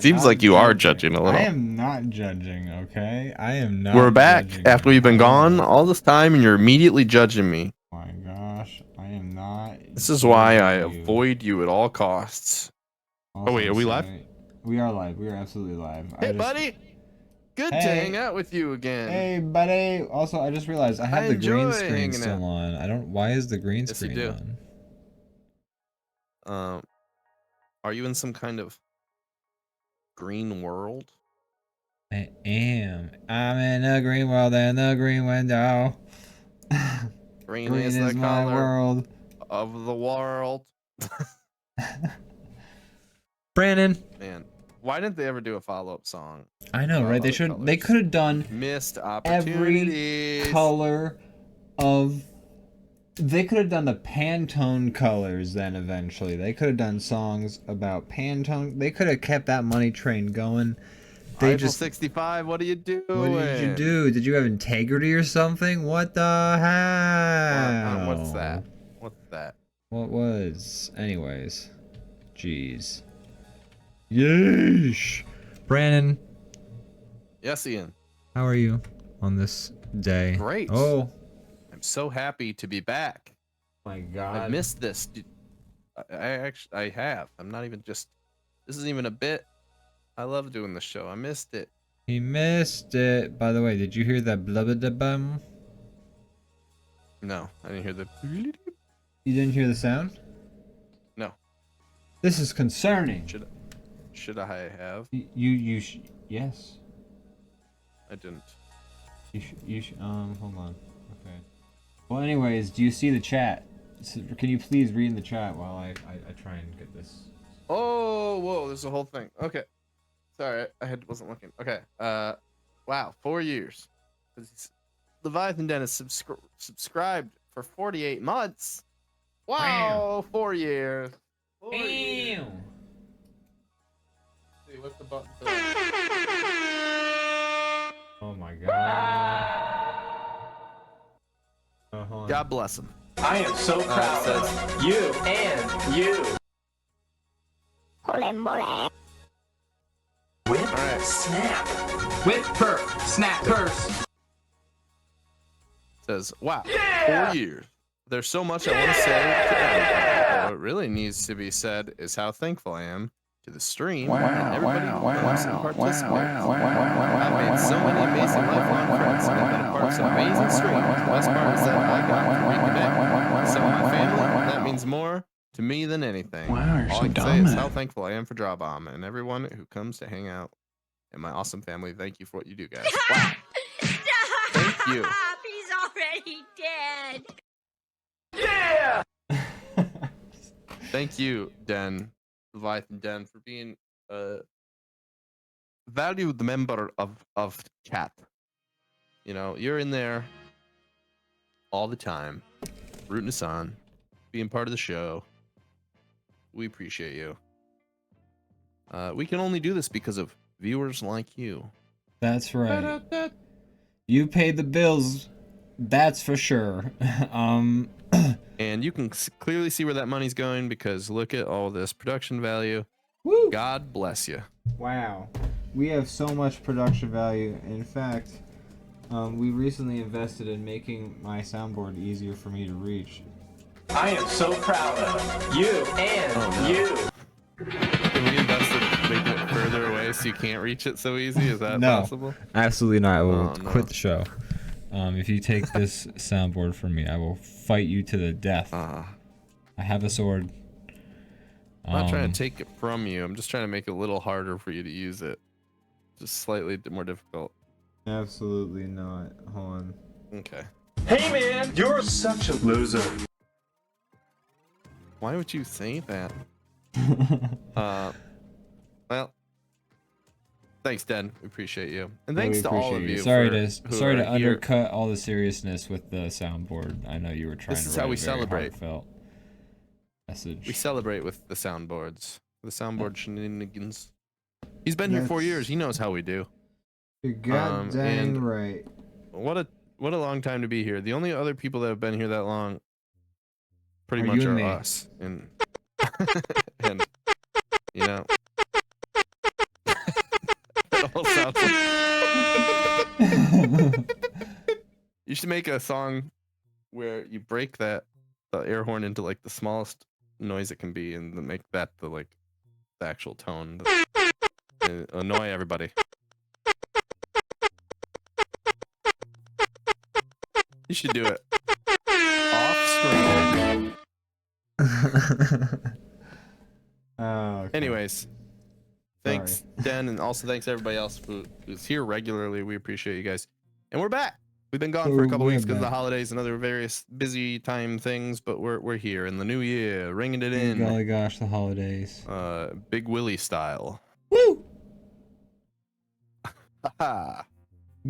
seems like you are judging a little. I am not judging, okay? I am not. We're back after we've been gone Oh all this time, and you're immediately judging me. my gosh, I am not. This is why I judging you. avoid you at all costs. Also, Oh wait, are we live? We are live. We are absolutely live. Hey, buddy. Good to hang out with you again. Hey, buddy. Also, I just realized I have the green screen still on. I don't. Why is the green screen on? Are you in some kind of green world? I am. I'm in a green world in the green window. Green is the my color world of the world. Brandon. Man, why didn't they ever do a follow-up song? I know, right? They should. They could have done missed opportunities. Every color of. They could have done the Pantone colors then eventually. They could have done songs about Pantone. They could have kept that money train going. They Eiffel 65, what are you doing? What did you do? Did you have integrity or something? What the hell? What's that? What's that? What was? Anyways. Jeez. Yeesh. Brandon. Yes, Ian. How are you on this day? Great. Oh. I'm so happy to be back. My God. I missed this. I have. I'm not even just. This isn't even a bit. I love doing the show. I missed it. He missed it. By the way, did you hear that blah blah blah bum? No, I didn't hear the. You didn't hear the sound? No. This is concerning. Should I have? Yes. I didn't. Hold on. Okay. Well, anyways, do you see the chat? Can you please read in the chat while I try and get this? Oh, whoa! There's a whole thing. Okay. Sorry, wasn't looking. Okay. Wow, 4 years. Leviathan Dennis subscribed for 48 months. Wow, Bam. 4 years. Damn. Years. See, what's the button for that? Oh my God. God bless him. I am so proud of you and you. Whip, right. snap. Whip, purr, snap, purse. Says, wow, 4 years. There's so much I want to say to everybody. What really needs to be said is how thankful I am to the stream and everybody who comes and participates. I've made so many amazing lifelong friends and I've been a part of some amazing streams. The best part is that I got to reconnect. So my family, that means more to me than anything. Wow, you're All so I can say is dominant. how thankful I am for DrawBomb and everyone who comes to hang out and my awesome family. Thank you for what you do, guys. Wow. Thank you. He's already dead. Yeah! Thank you, Leviathan Den, for being a valued member of chat. You know, you're in there all the time, rooting us on, being part of the show. We appreciate you. We can only do this because of viewers like you. That's right. You paid the bills. That's for sure. And you can clearly see where that money's going because look at all this production value. Woo! God bless you. Wow. We have so much production value. In fact, we recently invested in making my soundboard easier for me to reach. I am so proud of you and you. Can we invest in making it further away so you can't reach it so easy? Is that No, possible? Absolutely not. I will no. quit the show. If you take this soundboard from me, I will fight you to the death. I have a sword. I'm not trying to take it from you. I'm just trying to make it a little harder for you to use it. Just slightly more difficult. Absolutely not. Hold on. Okay. Hey man, you're such a loser. Why would you say that? Well, thanks, Den. We appreciate you, and thanks to all of you. Sorry to undercut all the seriousness with the soundboard. I know you were trying to. This is write how a we very celebrate. heartfelt message. We celebrate with the soundboards, the soundboard shenanigans. He's been here 4 years. He knows how we do. You're goddamn right. What a long time to be here. The only other people that have been here that long, pretty much, are us. And and you know. You should make a song where you break the air horn into like the smallest noise it can be, and then make that the actual tone. Annoy everybody. You should do it off stream. Oh, okay. Anyways, thanks, Den, and also thanks everybody else who's here regularly. We appreciate you guys. And we're back. We've been gone for a couple weeks because of the holidays and other various busy time things, but we're here in the new year, ringing it in. Golly gosh, the holidays. Big Willie style. Woo! Haha.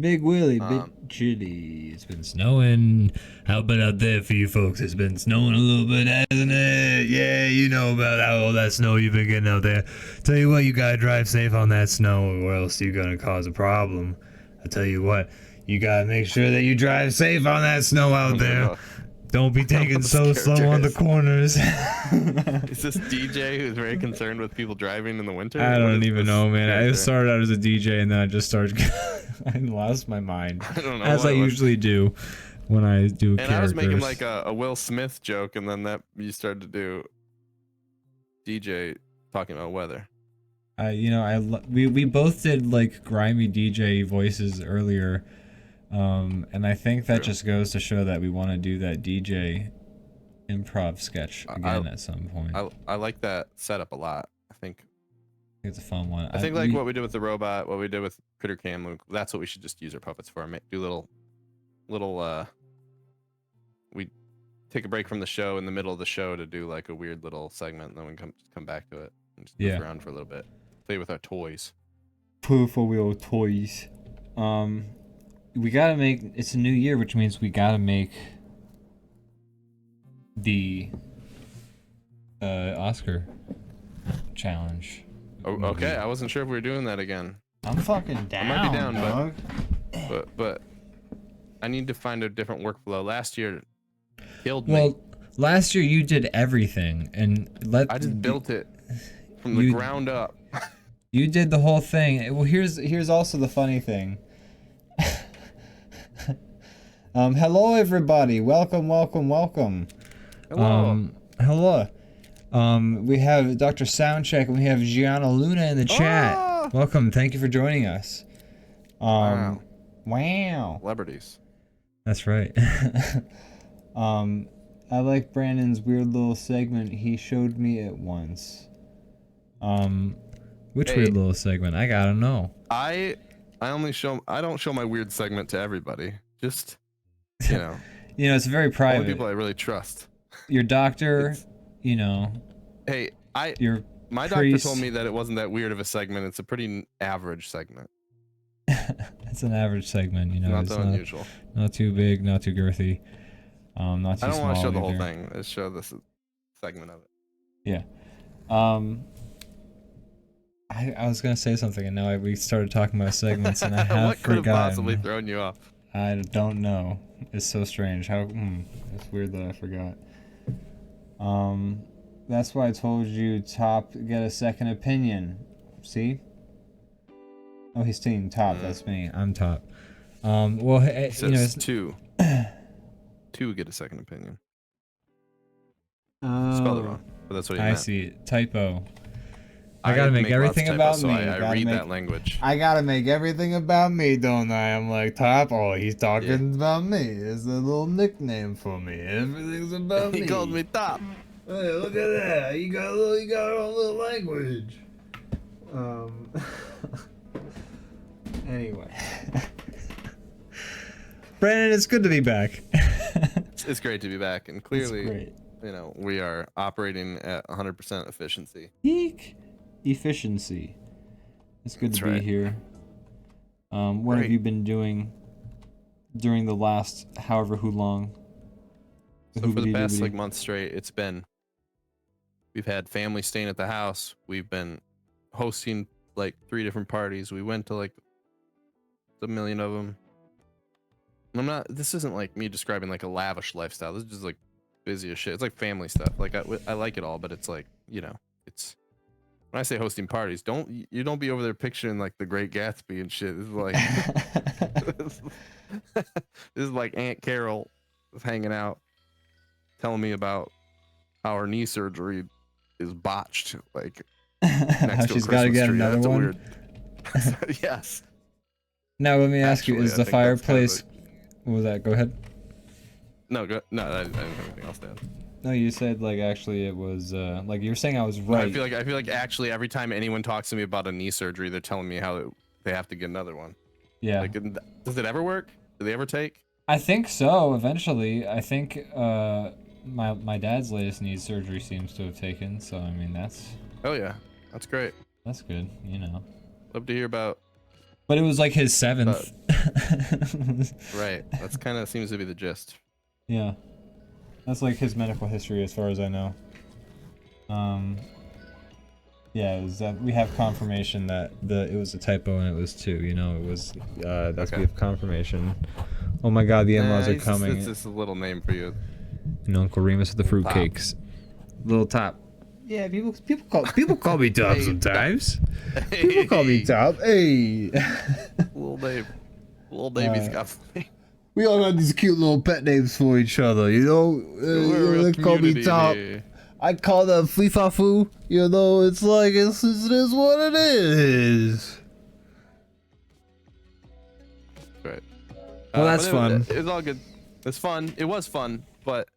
Big Willie, big chitty. It's been snowing. How about out there for you folks? It's been snowing a little bit, hasn't it? Yeah, you know about all that snow you've been getting out there. Tell you what, you gotta drive safe on that snow, or else you're gonna cause a problem. I tell you what, you gotta make sure that you drive safe on that snow out there. Don't be taking so slow on the corners. Is this DJ who's very concerned with people driving in the winter? I don't even know, man. I started out as a DJ and then I just started. I lost my mind. I don't know. As I usually do when I do characters. And I was making like a Will Smith joke, and then you started to do DJ talking about weather. We both did like grimy DJ voices earlier. And I think that just goes to show that we want to do that DJ improv sketch again at some point. I like that setup a lot. I think it's a fun one. I think like what we did with the robot, what we did with Critter Cam, that's what we should just use our puppets for. Do little we take a break from the show in the middle of the show to do like a weird little segment, and then we come back to it and just goof around for a little bit. Play with our toys. Purple wheel toys. We gotta make, it's a new year, which means we gotta make the Oscar challenge. Oh, okay, I wasn't sure if we were doing that again. I'm fucking down. I might be down, dog. but I need to find a different workflow. Last year killed me. Well, last year you did everything, and I just built it from the ground up. You did the whole thing. Well, here's also the funny thing. Hello everybody. Welcome. Hello. Hello. We have Dr. Soundcheck and we have Gianna Luna in the chat. Welcome. Thank you for joining us. Wow. Celebrities. That's right. I like Brandon's weird little segment he showed me it once. Which weird little segment? I gotta know. I don't show my weird segment to everybody. Just it's very private. Only people I really trust. Your doctor, Hey, my doctor told me that it wasn't that weird of a segment. It's a pretty average segment. It's an average segment, Not it's so unusual. Not too big, not too girthy. Not too small. I don't want to show the whole thing. Let's show this segment of it. Yeah. I was gonna say something, and now we started talking about segments, and I have what could forgotten. have possibly thrown you off? I don't know. It's so strange. It's weird that I forgot. That's why I told you Top get a second opinion. See? Oh, he's saying Top. That's me. I'm Top. Well, it says two. Two get a second opinion. Spelled it wrong, but that's what he meant. I see. Typo. I gotta make everything about me. I read that language. I gotta make everything about me, don't I? I'm like, Top, he's talking about me. It's a little nickname for me. Everything's about me. He called me Top. Hey, look at that. You got our own little language. Anyway. Brandon, it's good to be back. It's great to be back, and clearly, we are operating at 100% efficiency. Eek. Efficiency. It's good to be here. What have you been doing during the last however long? So for the past month straight, we've had family staying at the house. We've been hosting 3 different parties. We went to a million of them. This isn't like me describing a lavish lifestyle. This is just busy as shit. It's family stuff. I like it all, but it's it's. When I say hosting parties, don't be over there picturing the Great Gatsby and shit. This is This is like Aunt Carol was hanging out, telling me about how her knee surgery is botched. Like How next to a she's got to Christmas get tree. another That's a one. weird. Yes. Now let me ask you: Actually, is I the think that's kind of fireplace? What was that? Go ahead. No, no, I didn't have anything else to add. No, you said like actually it was like you were saying I was No, right. I feel like actually every time anyone talks to me about a knee surgery, they're telling me how they have to get another one. Yeah. Like, does it ever work? Do they ever take? I think so. Eventually, I think my dad's latest knee surgery seems to have taken. So I mean that's Oh yeah, that's great. good. You know. Love to hear about. But it was like his 7th. Right. That's kind of seems to be the gist. Yeah. That's like his medical history as far as I know. Yeah, it was that we have confirmation that it was a typo and it was 2, you know, it was that's we have confirmation. Oh my god, the in-laws are coming. It's just a little name for you. And Uncle Remus with the fruitcakes. Little Top. Yeah, people call me Top sometimes. People call me Top. Hey. Little baby's got. We all got these cute little pet names for each other, you know. We're a They call me community Top. here. I call them Fleefafu. You know, it's like it is what it is. Right. Well, that's fun. It was all good. It's fun. It was fun, but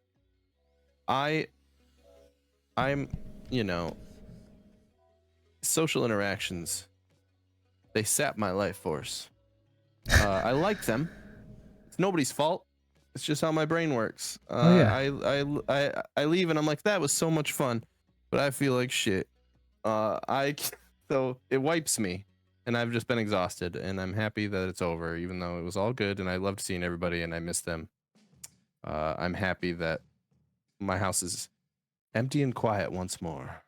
I'm, you know, social interactions. They sap my life force. I like them. It's nobody's fault. It's just how my brain works. I leave and I'm like, that was so much fun, but I feel like shit. So it wipes me, and I've just been exhausted, and I'm happy that it's over, even though it was all good, and I loved seeing everybody, and I miss them. I'm happy that my house is empty and quiet once more.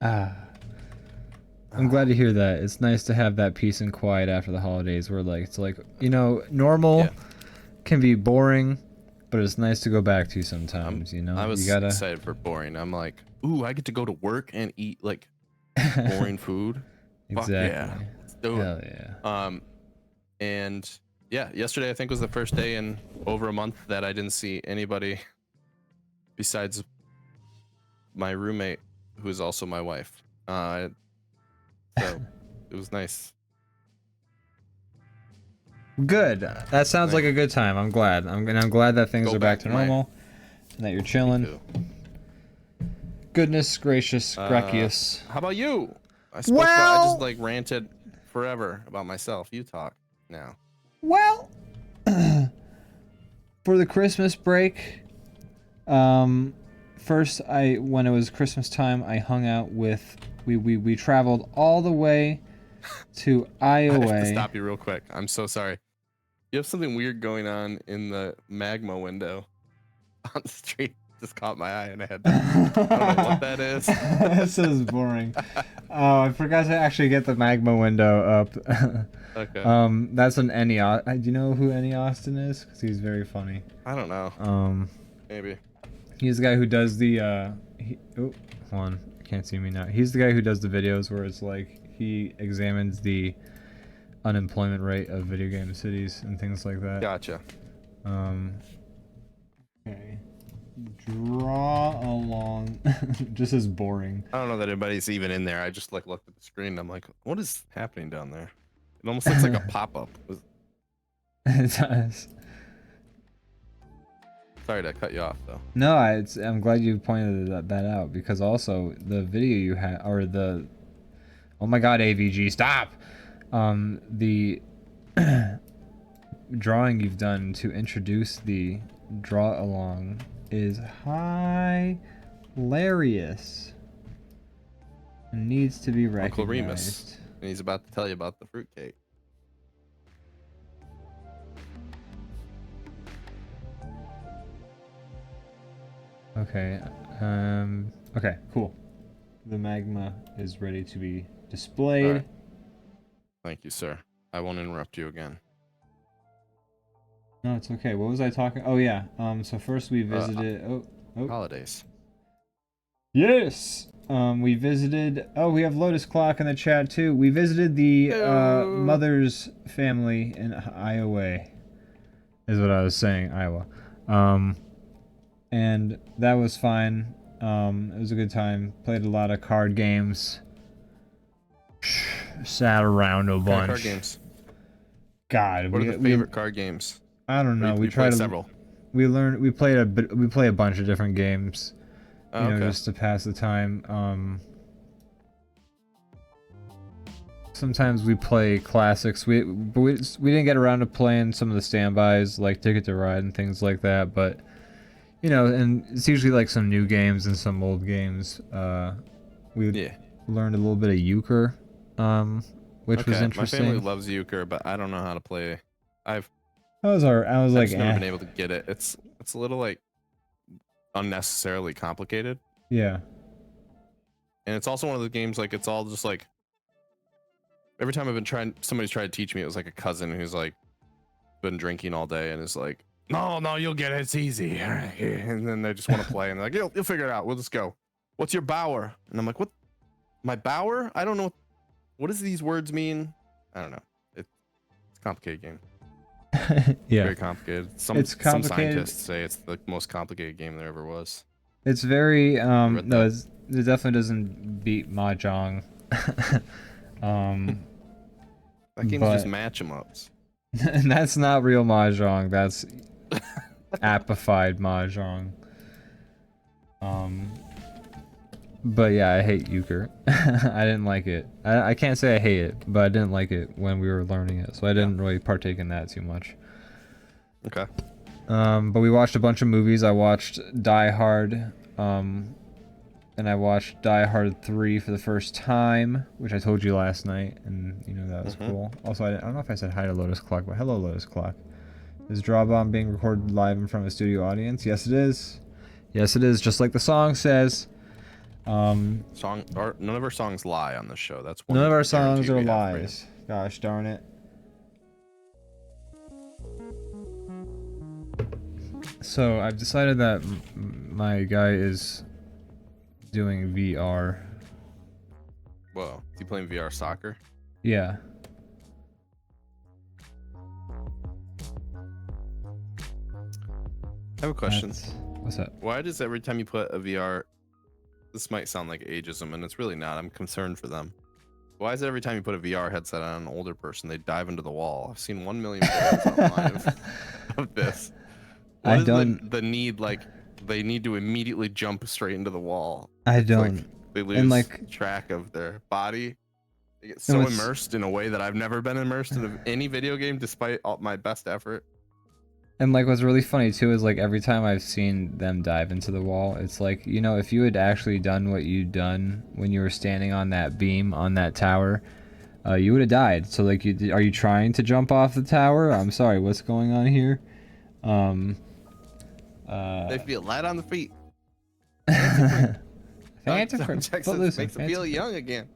I'm glad to hear that. It's nice to have that peace and quiet after the holidays where like it's like, you know, normal can be boring, but it's nice to go back to sometimes, you know. I was you gotta... excited for boring. I'm like, ooh, I get to go to work and eat like boring food. Exactly. Fuck yeah. Let's do Hell it. yeah. And yeah, yesterday I think was the first day in over a month that I didn't see anybody besides my roommate, who is also my wife. So it was nice. Good. That sounds like a good time. I'm glad. I'm glad that things are back to normal and that you're chilling. Goodness gracious, gracious. How about you? I just like ranted forever about myself. You talk now. Well, for the Christmas break, first when it was Christmas time, I hung out with we traveled all the way to Iowa. I have to stop you real quick. I'm so sorry. You have something weird going on in the magma window on the street. Just caught my eye and I had to, I don't know what that is. This is boring. Oh, I forgot to actually get the magma window up. Okay. That's an Ennie. Do you know who Ennie Austin is? Because he's very funny. I don't know. Maybe. He's the guy who does the oh, hold on. Can't see me now. He's the guy who does the videos where it's like he examines the unemployment rate of video game cities and things like that. Gotcha. Okay. Draw along. Just as boring. I don't know that anybody's even in there. I just like looked at the screen and I'm like, what is happening down there? It almost looks like a pop-up. It does. Sorry to cut you off though. No, I'm glad you pointed that out, because also the video you had, or the, oh my god, AVG, stop! The drawing you've done to introduce the draw along is hilarious. It needs to be recognized. Uncle Remus, and he's about to tell you about the fruitcake. Okay. Okay, cool. The magma is ready to be displayed. Right. Thank you, sir. I won't interrupt you again. No, it's okay. What was I talking? Oh yeah. So first we visited. Holidays. Yes. We visited. Oh, we have Lotus Clock in the chat too. We visited the mother's family in Iowa. is what I was saying, Iowa. And that was fine. It was a good time. Played a lot of card games. Sat around a What kind bunch. of card games? God, What are the favorite card games? I don't know. We played tried several. We learned. We played a bit. We play a bunch of different games. Oh, You know, okay. just to pass the time. Sometimes we play classics. We didn't get around to playing some of the standbys like Ticket to Ride and things like that. But you know, and it's usually like some new games and some old games. We learned a little bit of euchre, which was interesting. My family loves euchre, but I don't know how to play. I was I've like, just never been able to get it. It's a little like unnecessarily complicated. Yeah. And it's also one of the games like it's all just like every time I've been trying, somebody's tried to teach me. It was like a cousin who's like been drinking all day and is like, no, you'll get it. It's easy. And then they just want to play and they're like, you'll figure it out. We'll just go. What's your bower? And I'm like, what? My bower? I don't know. What does these words mean? I don't know. It's a complicated game. Yeah. Very complicated. Some complicated. scientists say it's the most complicated game there ever was. It's very no, that. it definitely doesn't beat Mahjong. That game's just match 'em ups. And that's not real Mahjong. That's appified Mahjong. But yeah, I hate euchre. I didn't like it. I can't say I hate it, but I didn't like it when we were learning it, so I didn't really partake in that too much. Okay. But we watched a bunch of movies. I watched Die Hard, and I watched Die Hard 3 for the first time, which I told you last night, and you know that was cool. Also, I don't know if I said hi to Lotus Clock, but hello, Lotus Clock. Is DrawBomb being recorded live in front of a studio audience? Yes, it is. Yes, it is, just like the song says. None of our songs lie on this show. That's one None of our songs guarantee are we have for you. lies. Gosh darn it. So I've decided that my guy is doing VR. Whoa, is he playing VR soccer? Yeah. I have a question. What's up? Why does every time you put a VR, this might sound like ageism, and it's really not. I'm concerned for them. Why is it every time you put a VR headset on an older person, they dive into the wall? I've seen 1 million videos online of this. What is the need? Like, they need to immediately jump straight into the wall. I It's don't. Like, they lose like, track of their body. They get so immersed in a way that I've never been immersed in any video game, despite all my best effort. And like what's really funny too is like every time I've seen them dive into the wall, it's like, you know, if you had actually done what you'd done when you were standing on that beam on that tower, you would have died. So like, are you trying to jump off the tower? I'm sorry, what's going on here? They feel light on the feet. Fancy Makes them feel young again.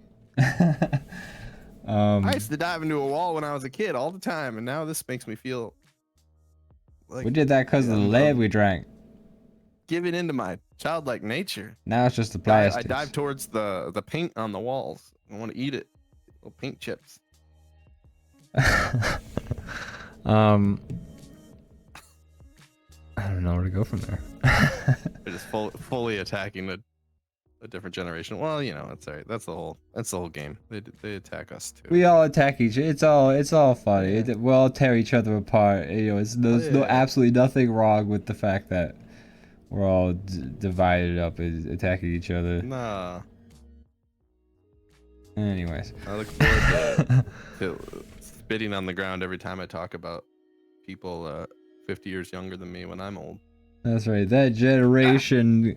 I used to dive into a wall when I was a kid all the time, and now this makes me feel like we did that because of the lead we drank. Giving into my childlike nature. Now it's just the plastic. I dive towards the paint on the walls. I want to eat it. Little paint chips. I don't know where to go from there. They're just fully attacking a different generation. Well, you know, that's all right. That's the whole game. They attack us too. We all attack each other. It's all funny. Yeah. We all tear each other apart. You know, there's no absolutely nothing wrong with the fact that we're all divided up and attacking each other. Nah. Anyways. I look forward to spitting on the ground every time I talk about people 50 years younger than me when I'm old. That's right. That generation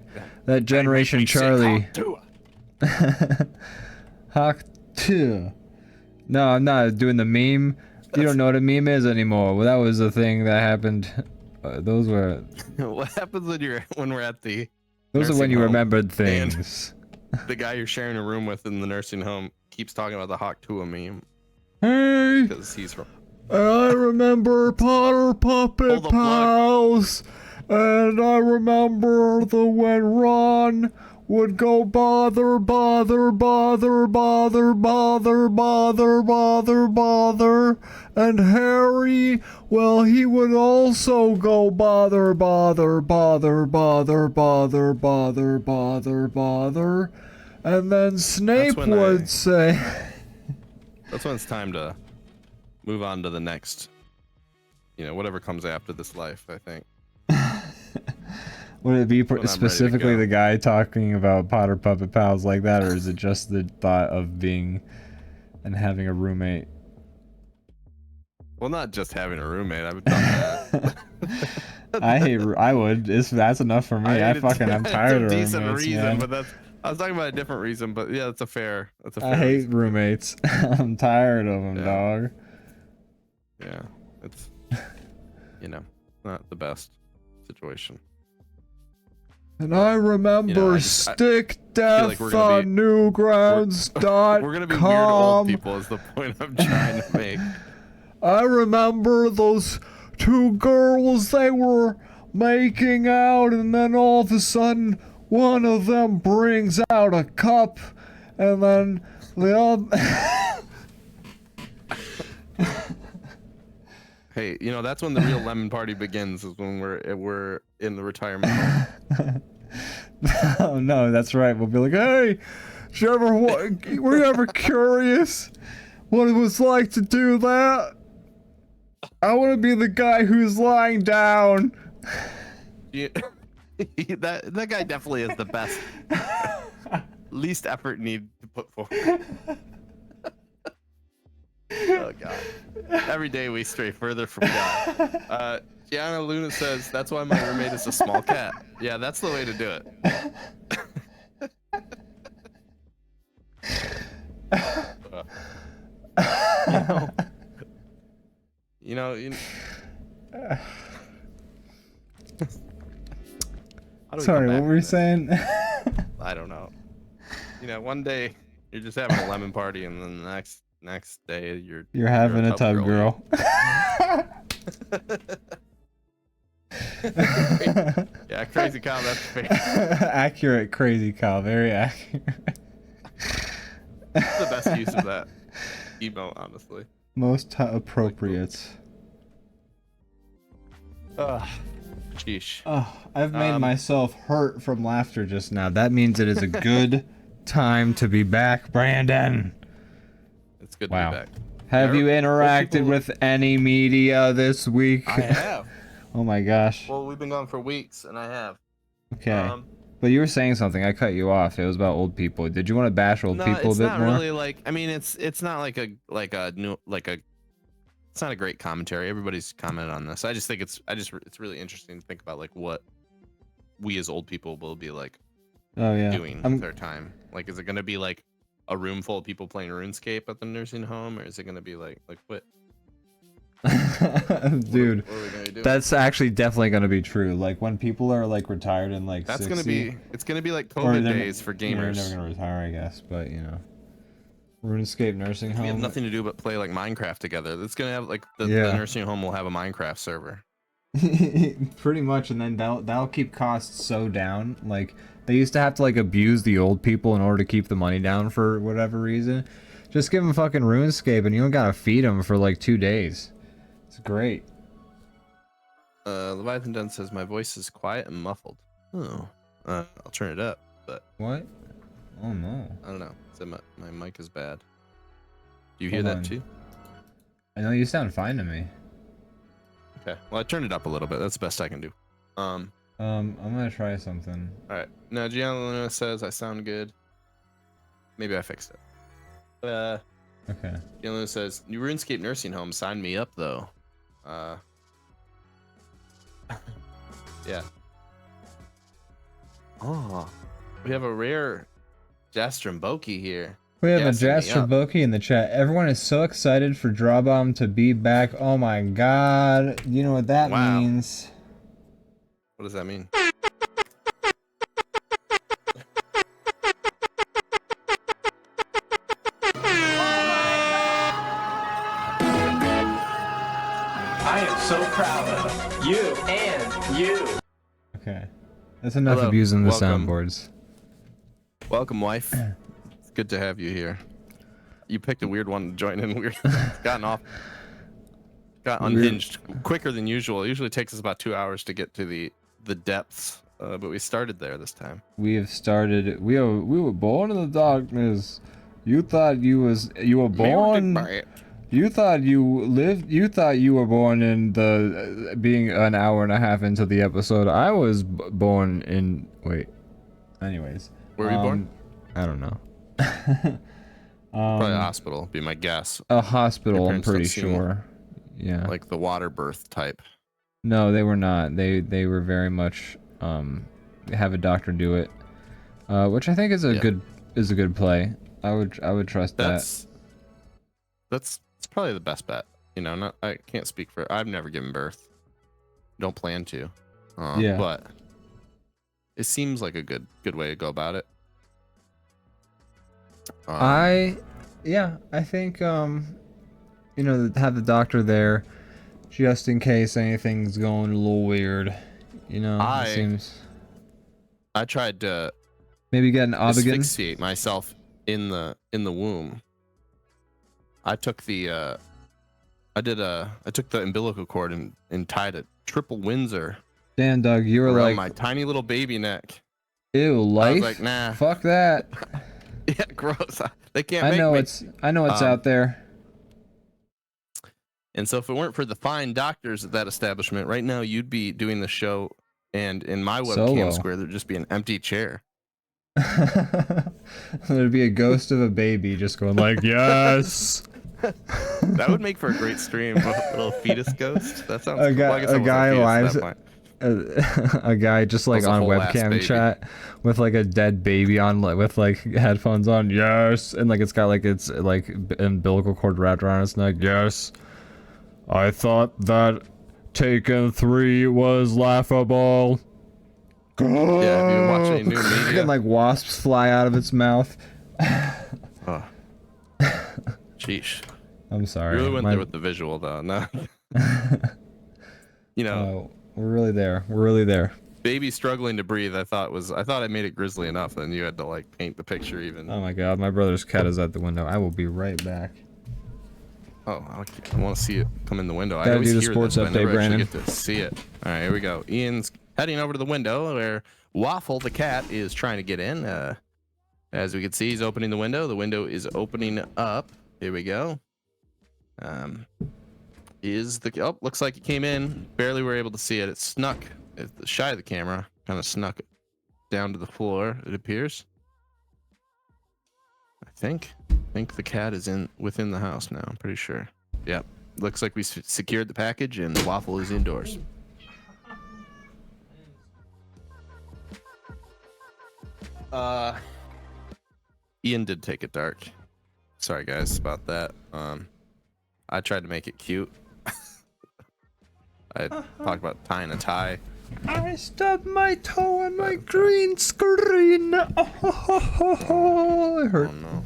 Charlie. Hawk 2. No, I'm not doing the meme. You don't know what a meme is anymore. Well, that was a thing that happened. Those were. What happens when we're at the? Those are when you remembered things. The guy you're sharing a room with in the nursing home keeps talking about the Hawk 2 meme. Hey. Because he's from. I remember Potter Puppet Pals. And I remember when Ron would go bother, bother, bother, bother, bother, bother, bother, bother. And Harry, well, he would also go bother, bother, bother, bother, bother, bother, bother, bother. And then Snape would say... That's when it's time to move on to the next, you know, whatever comes after this life, I think. Would it be When I'm specifically ready to the guy talking about Potter Puppet Pals like that, or is it just the thought of being and having a roommate? Well, not just having a roommate. I've done that. I would. That's enough for me. I'm tired of It's a decent roommates, reason, man. but I was talking about a different reason, but yeah, that's a fair I hate reason. roommates. I'm tired of them, dog. Yeah, it's, you know, not the best situation. And I remember Stick Death like on Newgrounds.com. We're gonna be weird old people is the point I'm trying to make. I remember those two girls, they were making out, and then all of a sudden one of them brings out a cup, and then the other... Hey, you know, that's when the real lemon party begins, is when we're in the retirement home. Oh no, that's right. We'll be like, hey, were you ever curious what it was like to do that? I want to be the guy who's lying down. Yeah, that guy definitely is the best. Least effort need to put forward. Oh god. Every day we stray further from God. Gianna Luna says that's why my roommate is a small cat. Yeah, that's the way to do it. You know, sorry, what were you saying? I don't know. You know, one day you're just having a lemon party, and then the next day you're having a tub girl. Yeah, crazy cow, that's fair. Accurate, crazy cow, very accurate. That's the best use of that emote, honestly. Most appropriate. Sheesh. I've made myself hurt from laughter just now. That means it is a good time to be back, Brandon. It's good to be back. Have you interacted with any media this week? I have. Oh my gosh. Well, we've been gone for weeks, and I have. Okay. But you were saying something. I cut you off. It was about old people. Did you want to bash old people a bit more? It's not really like. I mean, it's not like a It's not a great commentary. Everybody's commented on this. I just think it's really interesting to think about like what we as old people will be like. Doing with their time. Like, is it gonna be like a room full of people playing RuneScape at the nursing home, or is it gonna be like what? Dude, what are we gonna do? That's actually definitely gonna be true. Like when people are like retired in like that's 60, it's gonna be like COVID days for gamers. They're never gonna retire, I guess, but you know, RuneScape nursing home. We have nothing to do but play like Minecraft together. It's gonna have like the nursing home will have a Minecraft server. Pretty much, and then that'll keep costs so down. Like they used to have to like abuse the old people in order to keep the money down for whatever reason. Just give them fucking RuneScape, and you don't gotta feed them for like 2 days. It's great. Leviathan Den says my voice is quiet and muffled. Oh, I'll turn it up. But what? Oh no. I don't know. So my mic is bad. Do you hear that too? I know you sound fine to me. Okay. Well, I turned it up a little bit. That's the best I can do. I'm gonna try something. All right. Now Gianna says I sound good. Maybe I fixed it. Okay. Gianna says new RuneScape nursing home. Sign me up though. Yeah. Oh, we have a rare Jastromboki here. We have a Jastromboki in the chat. Everyone is so excited for DrawBomb to be back. Oh my god. You know what that means? What does that mean? I am so proud of you and you. Okay. That's enough abusing the soundboards. Welcome, wife. It's good to have you here. You picked a weird one to join in. Weird. It's gotten off. Got unhinged quicker than usual. It usually takes us about 2 hours to get to the depths, but we started there this time. We have started. We were born in the darkness. You thought you were born. You thought you lived. You thought you were born in the being an hour and a half into the episode. I was born in. Wait. Anyways. Where were you born? I don't know. Probably a hospital. Be my guess. A hospital. I'm pretty don't seem sure. Yeah. Like the water birth type. No, they were not. They were very much have a doctor do it, which I think is a good play. I would trust that. That's probably the best bet. You know, I can't speak for. I've never given birth. Don't plan to. Yeah. But it seems like a good way to go about it. I think you know, have the doctor there just in case anything's going a little weird. You know, it seems. I tried to maybe get an obigan. Asphyxiate myself in the womb. I took the I took the umbilical cord and tied a triple Windsor. Damn, Doug, you were like my tiny little baby neck. Ew, life. I was like, nah. Fuck that. Yeah, gross. They can't. I know me. I know it's out there. And so if it weren't for the fine doctors at that establishment, right now you'd be doing the show, and in my webcam square there'd just be an empty chair. There'd be a ghost of a baby just going like, yes. That would make for a great stream. A little fetus ghost. That sounds a cool. guy lives. A guy just like on webcam chat with like a dead baby on, with like headphones on, yes, and like it's got like its like umbilical cord wrapped around its neck. Yes, I thought that Taken 3 was laughable. Yeah, if you watch any new media. And like wasps fly out of its mouth. Oh. Sheesh. I'm sorry. You really went there with the visual though. No. You know. We're really there. We're really there. Baby struggling to breathe. I thought I made it grisly enough, and you had to like paint the picture even. Oh my god, my brother's cat is at the window. I will be right back. Oh, I want to see it come in the window. I Gotta always do the hear sports this, but I update, never actually Brandon. get to see it. All right, here we go. Ian's heading over to the window where Waffle the cat is trying to get in. As we can see, he's opening the window. The window is opening up. Here we go. Looks like it came in. Barely were able to see it. It snuck shy of the camera. Kind of snuck down to the floor, it appears. I think the cat is within the house now. I'm pretty sure. Yep. Looks like we secured the package and Waffle is indoors. Ian did take it dark. Sorry guys about that. I tried to make it cute. I talked about tying a tie. I stubbed my toe on my green screen. Oh, it hurt. Oh no.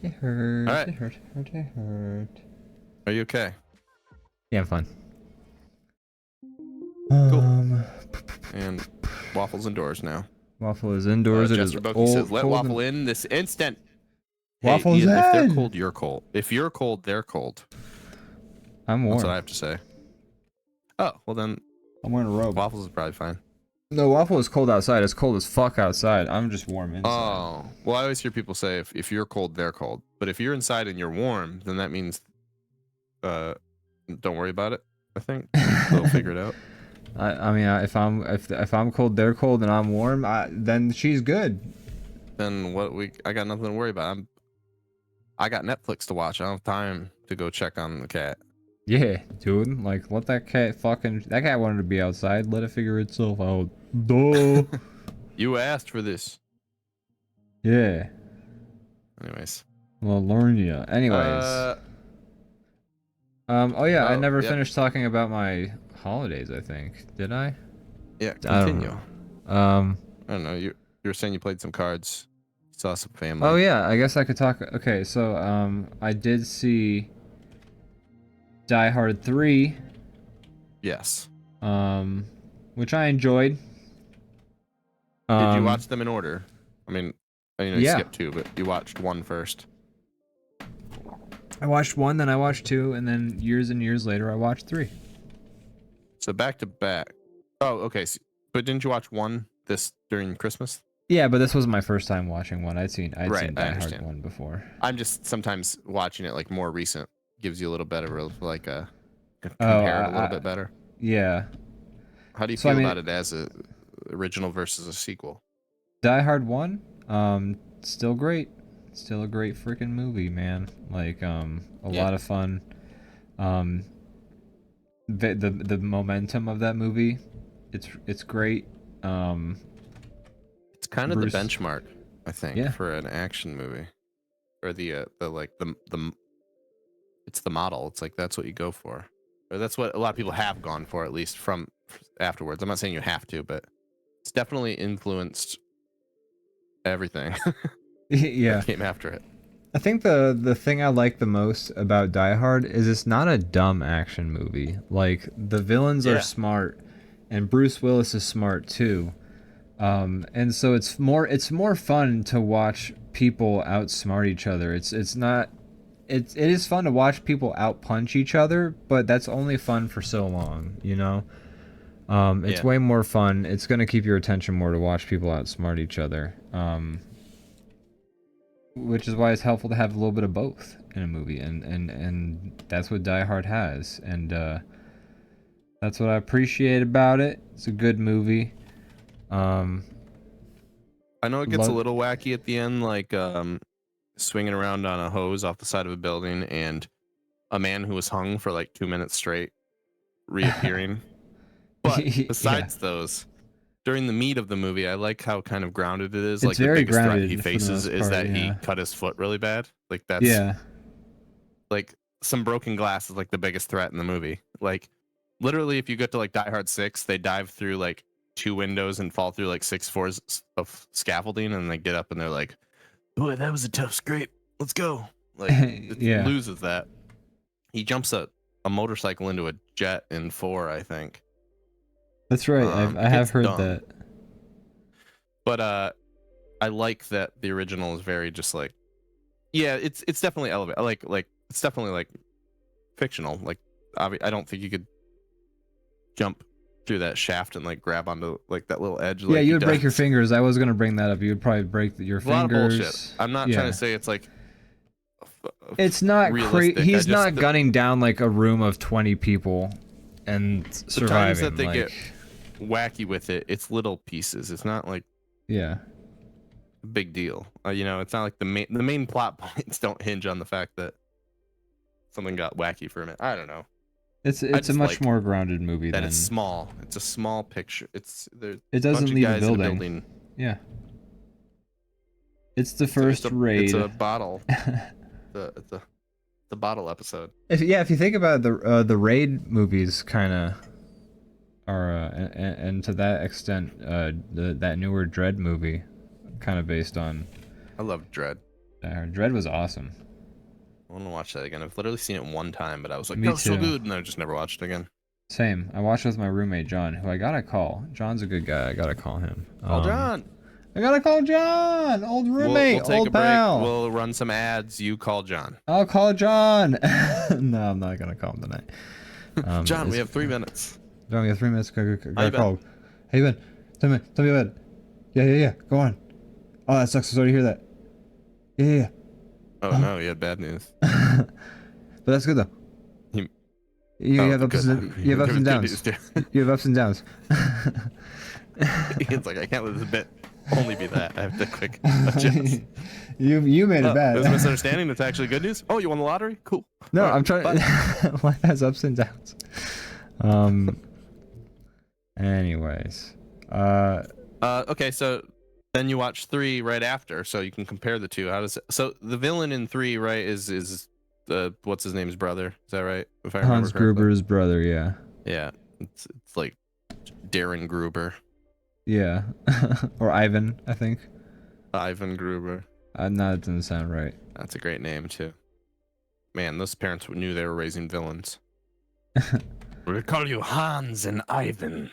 It hurt. All right. It hurt. It hurt. Are you okay? Yeah, I'm fine. Cool. And Waffle's indoors now. Waffle is indoors. It is Jester Bucky old, says, "Let cold Waffle in this instant." Hey, Waffle's Ian, if they're in. cold, you're cold. If you're cold, they're cold. I'm warm. That's what I have to say. Oh, well then, I'm wearing a robe. Waffles is probably fine. No, Waffle is cold outside. It's cold as fuck outside. I'm just warm inside. Oh, well, I always hear people say if you're cold, they're cold. But if you're inside and you're warm, then that means, don't worry about it. I think they'll figure it out. I mean, if I'm cold, they're cold, and I'm warm, then she's good. Then I got nothing to worry about. I got Netflix to watch. I don't have time to go check on the cat. Yeah, dude. Like, let that cat that cat wanted to be outside. Let it figure itself out. Duh. You asked for this. Yeah. Anyways. Well, learn ya. Anyways. Oh yeah, I never finished talking about my holidays, I think. Did I? Yeah, continue. I don't know. You were saying you played some cards. Saw some family. Oh yeah, I guess I could talk. Okay, so I did see Die Hard 3. Yes. Which I enjoyed. Did you watch them in order? I mean, You know, you skipped 2, but you watched 1 first. I watched 1, then I watched 2, and then years and years later, I watched 3. So back to back. Oh, okay. So, but didn't you watch 1 during Christmas? Yeah, but this was my first time watching 1. I'd seen Die Hard 1 before. I'm just sometimes watching it like more recent gives you a little better of like a compare it a little bit better. Yeah. How do you feel about it as a original versus a sequel? Die Hard 1, still great. Still a great freaking movie, man. Like a lot of fun. The momentum of that movie, it's great. It's kind of the benchmark, I think, for an action movie, or it's the model. It's like that's what you go for, or that's what a lot of people have gone for, at least from afterwards. I'm not saying you have to, but it's definitely influenced everything. Yeah, that came after it. I think the thing I like the most about Die Hard is it's not a dumb action movie. Like the villains are smart, and Bruce Willis is smart too. And so it's more fun to watch people outsmart each other. It is fun to watch people outpunch each other, but that's only fun for so long, you know? It's way more fun. It's gonna keep your attention more to watch people outsmart each other. Which is why it's helpful to have a little bit of both in a movie, and that's what Die Hard has, and that's what I appreciate about it. It's a good movie. I know it gets a little wacky at the end, like swinging around on a hose off the side of a building, and a man who was hung for like 2 minutes straight reappearing. But besides those, during the meat of the movie, I like how kind of grounded it is. It's like the biggest threat he faces is that he cut his foot really bad. Like that's like some broken glass is like the biggest threat in the movie. Like literally, if you get to like Die Hard 6, they dive through like 2 windows and fall through like 6 floors of scaffolding, and they get up and they're like, "Boy, that was a tough scrape. Let's go." Like it loses that. He jumps a motorcycle into a jet in 4, I think. That's right. I have heard that. But I like that the original is very just like, it's definitely elevated. Like it's definitely like fictional. Like I don't think you could jump through that shaft and like grab onto like that little edge. Yeah, you would break your fingers. I was gonna bring that up. You would probably break your fingers. A lot of bullshit. I'm not trying to say it's like. It's not crazy. He's not gunning down like a room of 20 people and surviving. The times that they get wacky with it, it's little pieces. It's not like a big deal. You know, it's not like the main plot points don't hinge on the fact that something got wacky for a minute. I don't know. It's a much more grounded movie. That it's small. It's a small picture. It doesn't leave a building. Yeah. It's the first raid. It's a bottle. It's a bottle episode. If you think about it, the raid movies kind of are, and to that extent, that newer Dread movie, kind of based on. I love Dread. Dread was awesome. I want to watch that again. I've literally seen it one time, but I was like, Me "Oh, too. so good," and I just never watched it again. Same. I watched it with my roommate John, who I gotta call. John's a good guy. I gotta call him. Call John. I gotta call John, old roommate, we'll take old a break. pal. We'll run some ads. You call John. I'll call John. No, I'm not gonna call him tonight. John, we have 3 minutes. John, we have 3 minutes. Gotta call. How you been? Tell me about it. Yeah. Go on. Oh, that sucks. I'm sorry to hear that. Yeah. Oh no, you had bad news. But that's good though. You have ups and downs. You have ups and downs. It's like I can't let this bit only be that. I have to quick adjust. You made it bad. There's a misunderstanding. That's actually good news. Oh, you won the lottery? Cool. No, I'm trying. Life has ups and downs. Anyways. Okay, so then you watch 3 right after, so you can compare the two. How does it? So the villain in 3, right, is what's his name's brother? Is that right? If I remember Hans correctly? Gruber's brother. Yeah. Yeah. It's like Darren Gruber. Yeah. Or Ivan, I think. Ivan Gruber. No, that doesn't sound right. That's a great name too. Man, those parents knew they were raising villains. We'll call you Hans and Ivan.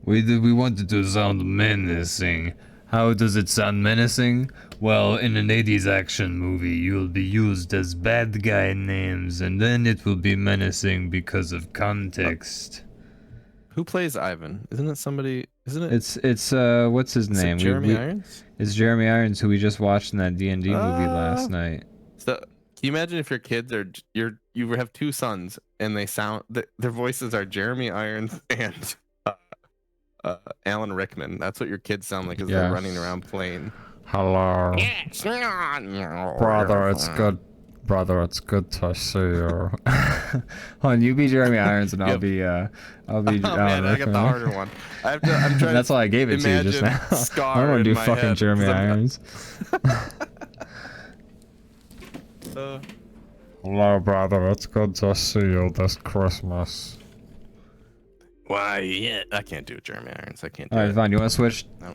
We wanted to sound menacing. How does it sound menacing? Well, in an 80s action movie, you'll be used as bad guy names, and then it will be menacing because of context. Who plays Ivan? Isn't it somebody? Isn't it? It's what's his Is it name? Jeremy Irons? It's Jeremy Irons, who we just watched in that D&D movie last night. So, can you imagine if your kids are you have two sons and they sound their voices are Jeremy Irons and Alan Rickman? That's what your kids sound like as they're running around playing. Hello, brother. It's good. Brother, it's good to see you. Hold on, you be Jeremy Irons and I'll be Oh Alan man, Rickman. I got the harder one. I'm trying. That's why I gave it to you just now. I don't want to do fucking Jeremy Irons. Hello, brother. It's good to see you this Christmas. Why? Yeah, I can't do Jeremy Irons. I can't do All right, it. fine. You want to switch? No.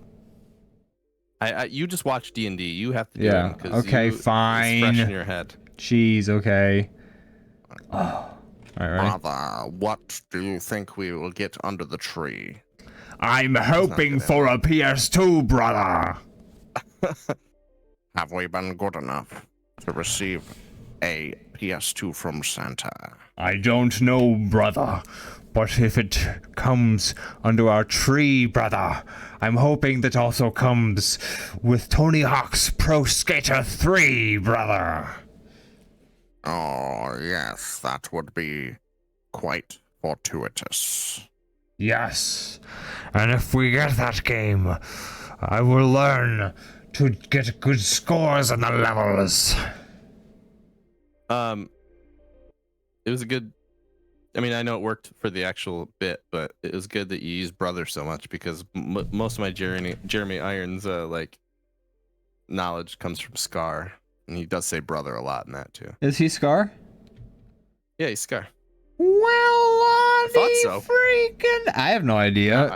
You just watch D&D. You have to do Yeah. it. Okay, fine. It's fresh in your head. Jeez. Okay. Oh. All right, ready? Brother, what do you think we will get under the tree? I'm hoping for a PS2, brother. Have we been good enough to receive a PS2 from Santa? I don't know, brother. But if it comes under our tree, brother, I'm hoping that also comes with Tony Hawk's Pro Skater 3, brother. Oh, yes, that would be quite fortuitous. Yes. And if we get that game, I will learn to get good scores on the levels. It was a good... I mean, I know it worked for the actual bit, but it was good that you used brother so much because most of my Jeremy Irons like knowledge comes from Scar, and he does say brother a lot in that too. Is he Scar? Yeah, he's Scar. Well, I thought so. Freaking! I have no idea.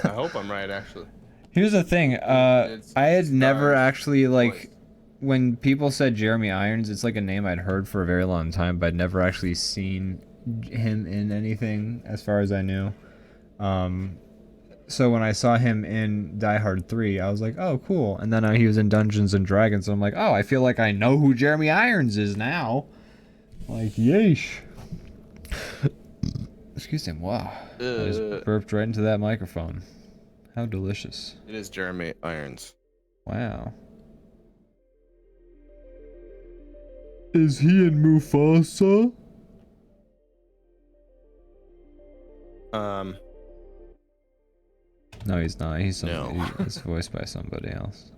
I hope I'm right, actually. Here's the thing. I had never actually like when people said Jeremy Irons. It's like a name I'd heard for a very long time, but I'd never actually seen him in anything as far as I knew. So when I saw him in Die Hard 3, I was like, oh cool. And then he was in Dungeons and Dragons, so I'm like, oh, I feel like I know who Jeremy Irons is now. Like, yeesh. Excuse me. Wow. I just burped right into that microphone. How delicious. It is Jeremy Irons. Wow. Is he in Mufasa? No, he's not. He's it's voiced by somebody else.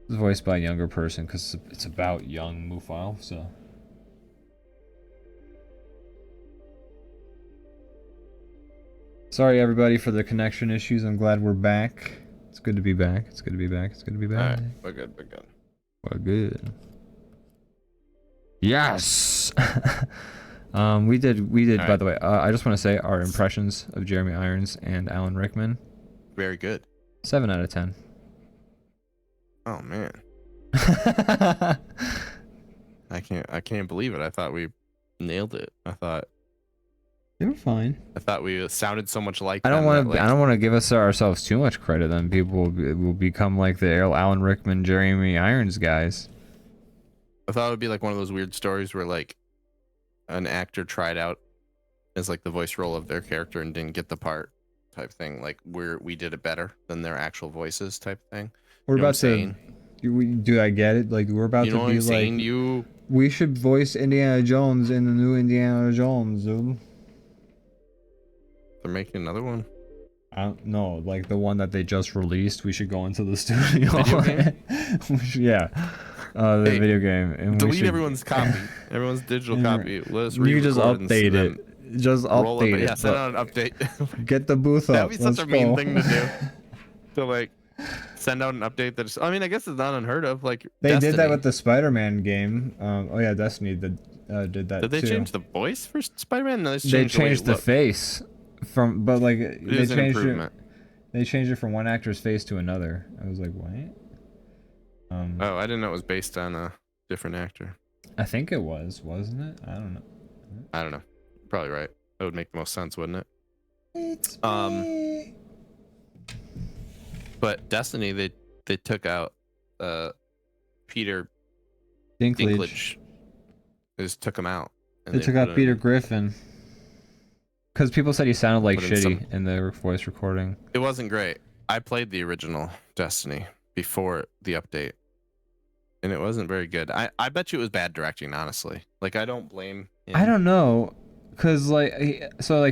It's voiced by a younger person because it's about young Mufasa. So. Sorry everybody for the connection issues. I'm glad we're back. It's good to be back. It's good to be back. It's good to be back. All right, we're good. We're good. We're good. Yes. We did. All by the way, I just want to say our impressions of Jeremy Irons and Alan Rickman. Very good. 7 out of 10. Oh man. I can't believe it. I thought we nailed it. I thought they were fine. I thought we sounded so much like. I don't want to. I don't want to give ourselves too much credit. Then people will become like the Alan Rickman, Jeremy Irons guys. I thought it would be like one of those weird stories where like an actor tried out as like the voice role of their character and didn't get the part type thing. Like we did it better than their actual voices type thing. We're about to. Do I get it? Like we're about to be like. We should voice Indiana Jones in the new Indiana Jones, dude. They're making another one. I don't know, like the one that they just released. We should go into the studio. Yeah, the video game. And delete everyone's copy, everyone's digital copy. Let us you just update it. Just update it. Yeah, send out an update. Get the booth up. That'd be such a mean thing to do. To like send out an update that's. I mean, I guess it's not unheard of. Like they did that with the Spider-Man game. Oh yeah, Destiny did that. Did they change the voice for Spider-Man? No, they changed the face. But like they changed it. They changed it from one actor's face to another. I was like, what? Oh, I didn't know it was based on a different actor. I think it was, wasn't it? I don't know. I don't know. Probably right. That would make the most sense, wouldn't it? It's But Destiny, they took out Peter Dinklage. Dinklage. They just took him out. They took out Peter Griffin. Because people said he sounded like Put in shitty in the voice recording. It wasn't great. I played the original Destiny before the update, and it wasn't very good. I bet you it was bad directing, honestly. Like, I don't blame him. I don't know. Because,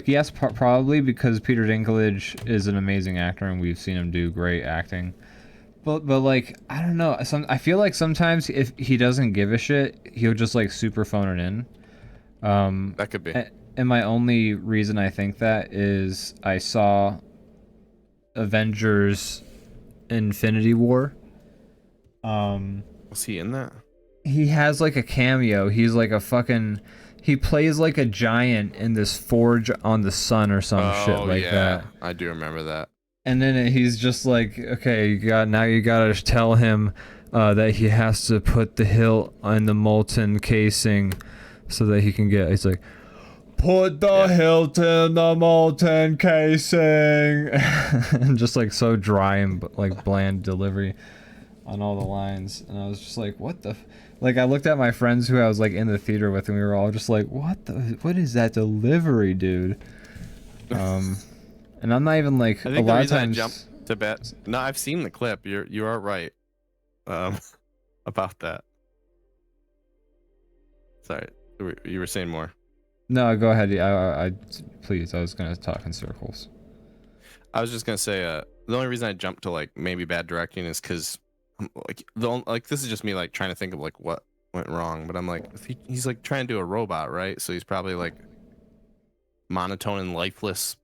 yes, probably because Peter Dinklage is an amazing actor and we've seen him do great acting. But like, I don't know. I feel like sometimes if he doesn't give a shit, he'll just, like, super phone it in. That could be. And my only reason I think that is I saw Avengers Infinity War. Was he in that? He has, like, a cameo. He's, like, he plays like a giant in this forge on the sun or some shit like that. I do remember that. And then he's just like, okay, you gotta tell him that he has to put the hilt on the molten casing so that he can get. He's like, put the hilt in the molten casing, and just like so dry and like bland delivery on all the lines. And I was just like, what the. Like, I looked at my friends who I was, like, in the theater with, and we were all just like, what is that delivery, dude? And I'm not even, like, I think a lot of times... I jumped to bet... No, I've seen the clip. You are right. About that. Sorry. You were saying more. No, go ahead. I please, I was going to talk in circles. I was just going to say, the only reason I jumped to, like, maybe bad directing is because... Like this is just me like trying to think of like what went wrong, but I'm like he's like trying to do a robot, right? So he's probably like monotone and lifeless.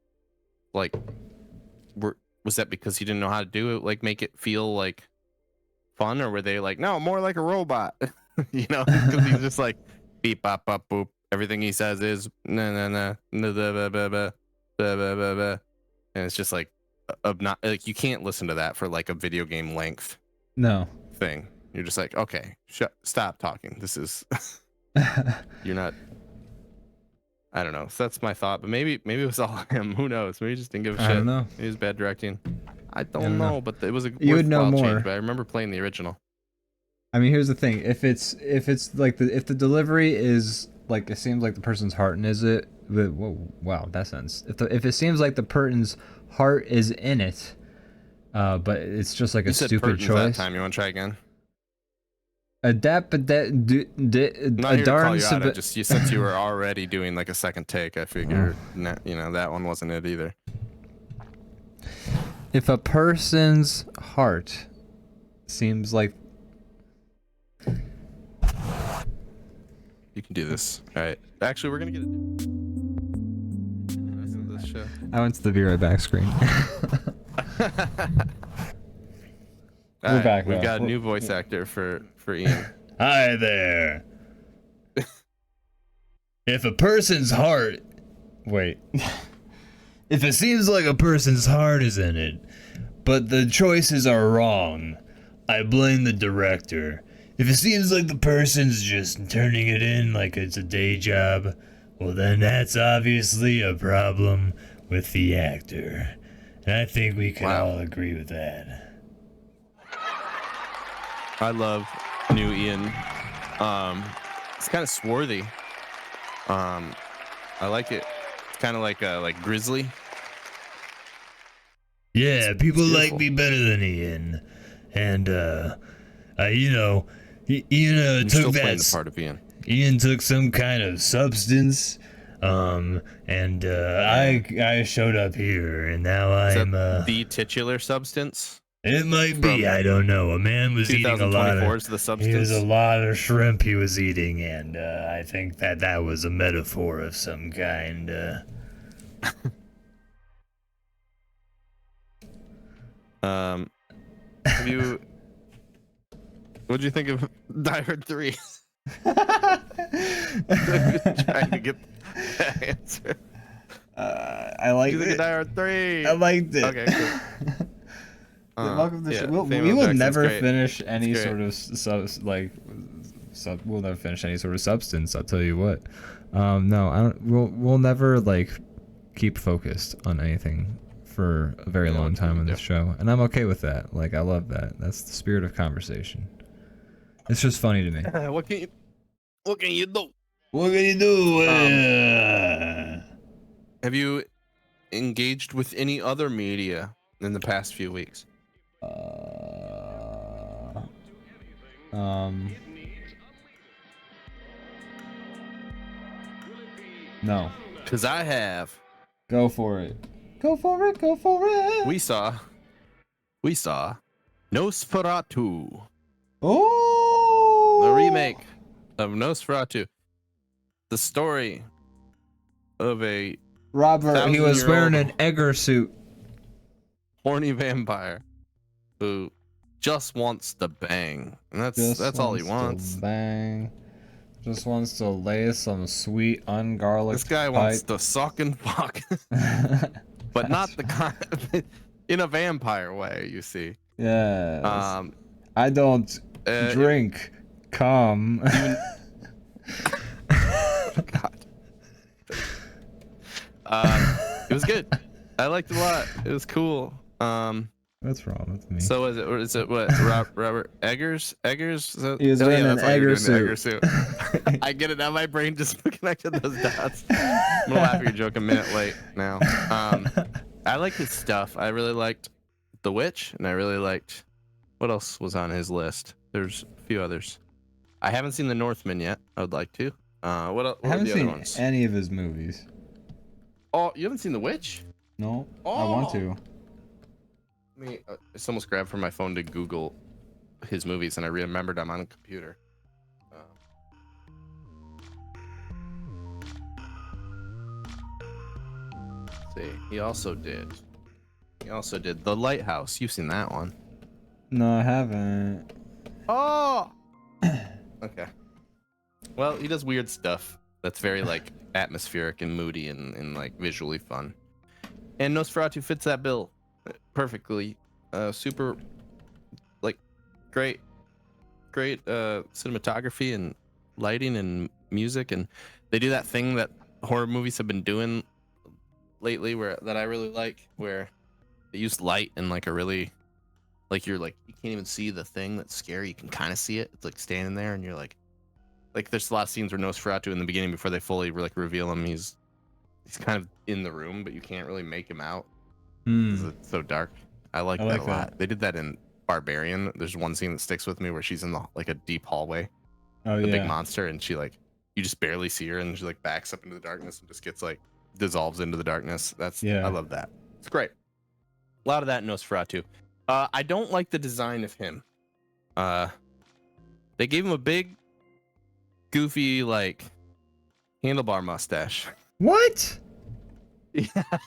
Like, was that because he didn't know how to do it? Like make it feel like fun, or were they like no, more like a robot? You know, because he's just like beep bop bop boop. Everything he says is na na na na da ba ba ba ba ba ba ba, and it's just like not like you can't listen to that for like a video game length. No thing. You're just like, okay, stop talking. This is you're not. I don't know. So that's my thought. But maybe it was all him. Who knows? Maybe he just didn't give a shit. I don't know. Maybe it was bad directing. I don't know. But it was a you would know worthwhile more. change. But I remember playing the original. I mean, here's the thing. If it's like if the delivery is like it seems like the person's heart is it. Whoa, wow, that sense. If it seems like the person's heart is in it. But it's just like a stupid choice. That time you want to try again? I'm not here to call you out. Since you were already doing like a second take, I figured that one wasn't it either. If a person's heart seems like you can do this. All right. Actually, we're gonna get this show. I went to the Be Right Back screen. We're back. We've got a new voice actor for Ian. Hi there. If a person's heart, if it seems like a person's heart is in it, but the choices are wrong, I blame the director. If it seems like the person's just turning it in like it's a day job, well then that's obviously a problem with the actor. And I think we can all agree with that. I love new Ian. It's kind of swarthy. I like it. It's kind of like Grizzly. Yeah, people like me better than Ian, and Ian took the part of Ian. Ian took some kind of substance, I showed up here, and now I'm the titular substance. It might be, I don't know. A man was eating a lot of. The substance. He was a lot of shrimp he was eating, and I think that was a metaphor of some kind. What'd you think of Die Hard 3? Trying to get that answer. I liked it. You think of Die Hard 3? I liked it. Okay, cool. Welcome to the show. We will never finish any sort of we'll never finish any sort of substance. I'll tell you what. No, I don't. We'll never like keep focused on anything for a very Yeah, long what time can on you this do? show, and I'm okay with that. Like, I love that. That's the spirit of conversation. It's just funny to me. What can you do? What can you do? Have you engaged with any other media in the past few weeks? No. Because I have. Go for it. Go for it. Go for it. We saw Nosferatu, Oh. the remake of Nosferatu, the story of a Robert, he was 1,000-year-old wearing an Egger suit. horny vampire who just wants to bang, and that's all he wants. To bang. Just wants to lay some sweet ungarlic. This guy wants to suck and fuck, but not the kind in a vampire way. You see. Yes. I don't drink. Come. God. It was good. I liked it a lot. It was cool. What's wrong with me? So is it what Robert Eggers? So, He was wearing an Egger suit. I get it now. My brain just connected those dots. I'm gonna laugh at your joke a minute late now. I like his stuff. I really liked The Witch, and I really liked what else was on his list. There's a few others. I haven't seen The Northman yet. I would like to. What I are haven't the other seen ones? any of his movies. Oh, you haven't seen The Witch? No, I want to. Let me. I just almost grabbed from my phone to Google his movies, and I remembered I'm on a computer. Let's see, he also did The Lighthouse. You've seen that one? No, I haven't. Oh. Okay. Well, he does weird stuff that's very like atmospheric and moody and like visually fun. And Nosferatu fits that bill perfectly. Super, like, great cinematography and lighting and music, and they do that thing that horror movies have been doing lately, that I really like, where they use light and like a really, like, you're like, you can't even see the thing that's scary. You can kind of see it. It's like standing there, and you're like there's a lot of scenes where Nosferatu in the beginning, before they fully like reveal him, he's kind of in the room, but you can't really make him out. It's so dark. I like that a lot. They did that in Barbarian. There's one scene that sticks with me where she's in a deep hallway, the big monster, and she you just barely see her, and she like backs up into the darkness and just gets like dissolves into the darkness. I love that. It's great. A lot of that in Nosferatu. I don't like the design of him. They gave him a big, goofy, like, handlebar mustache. What?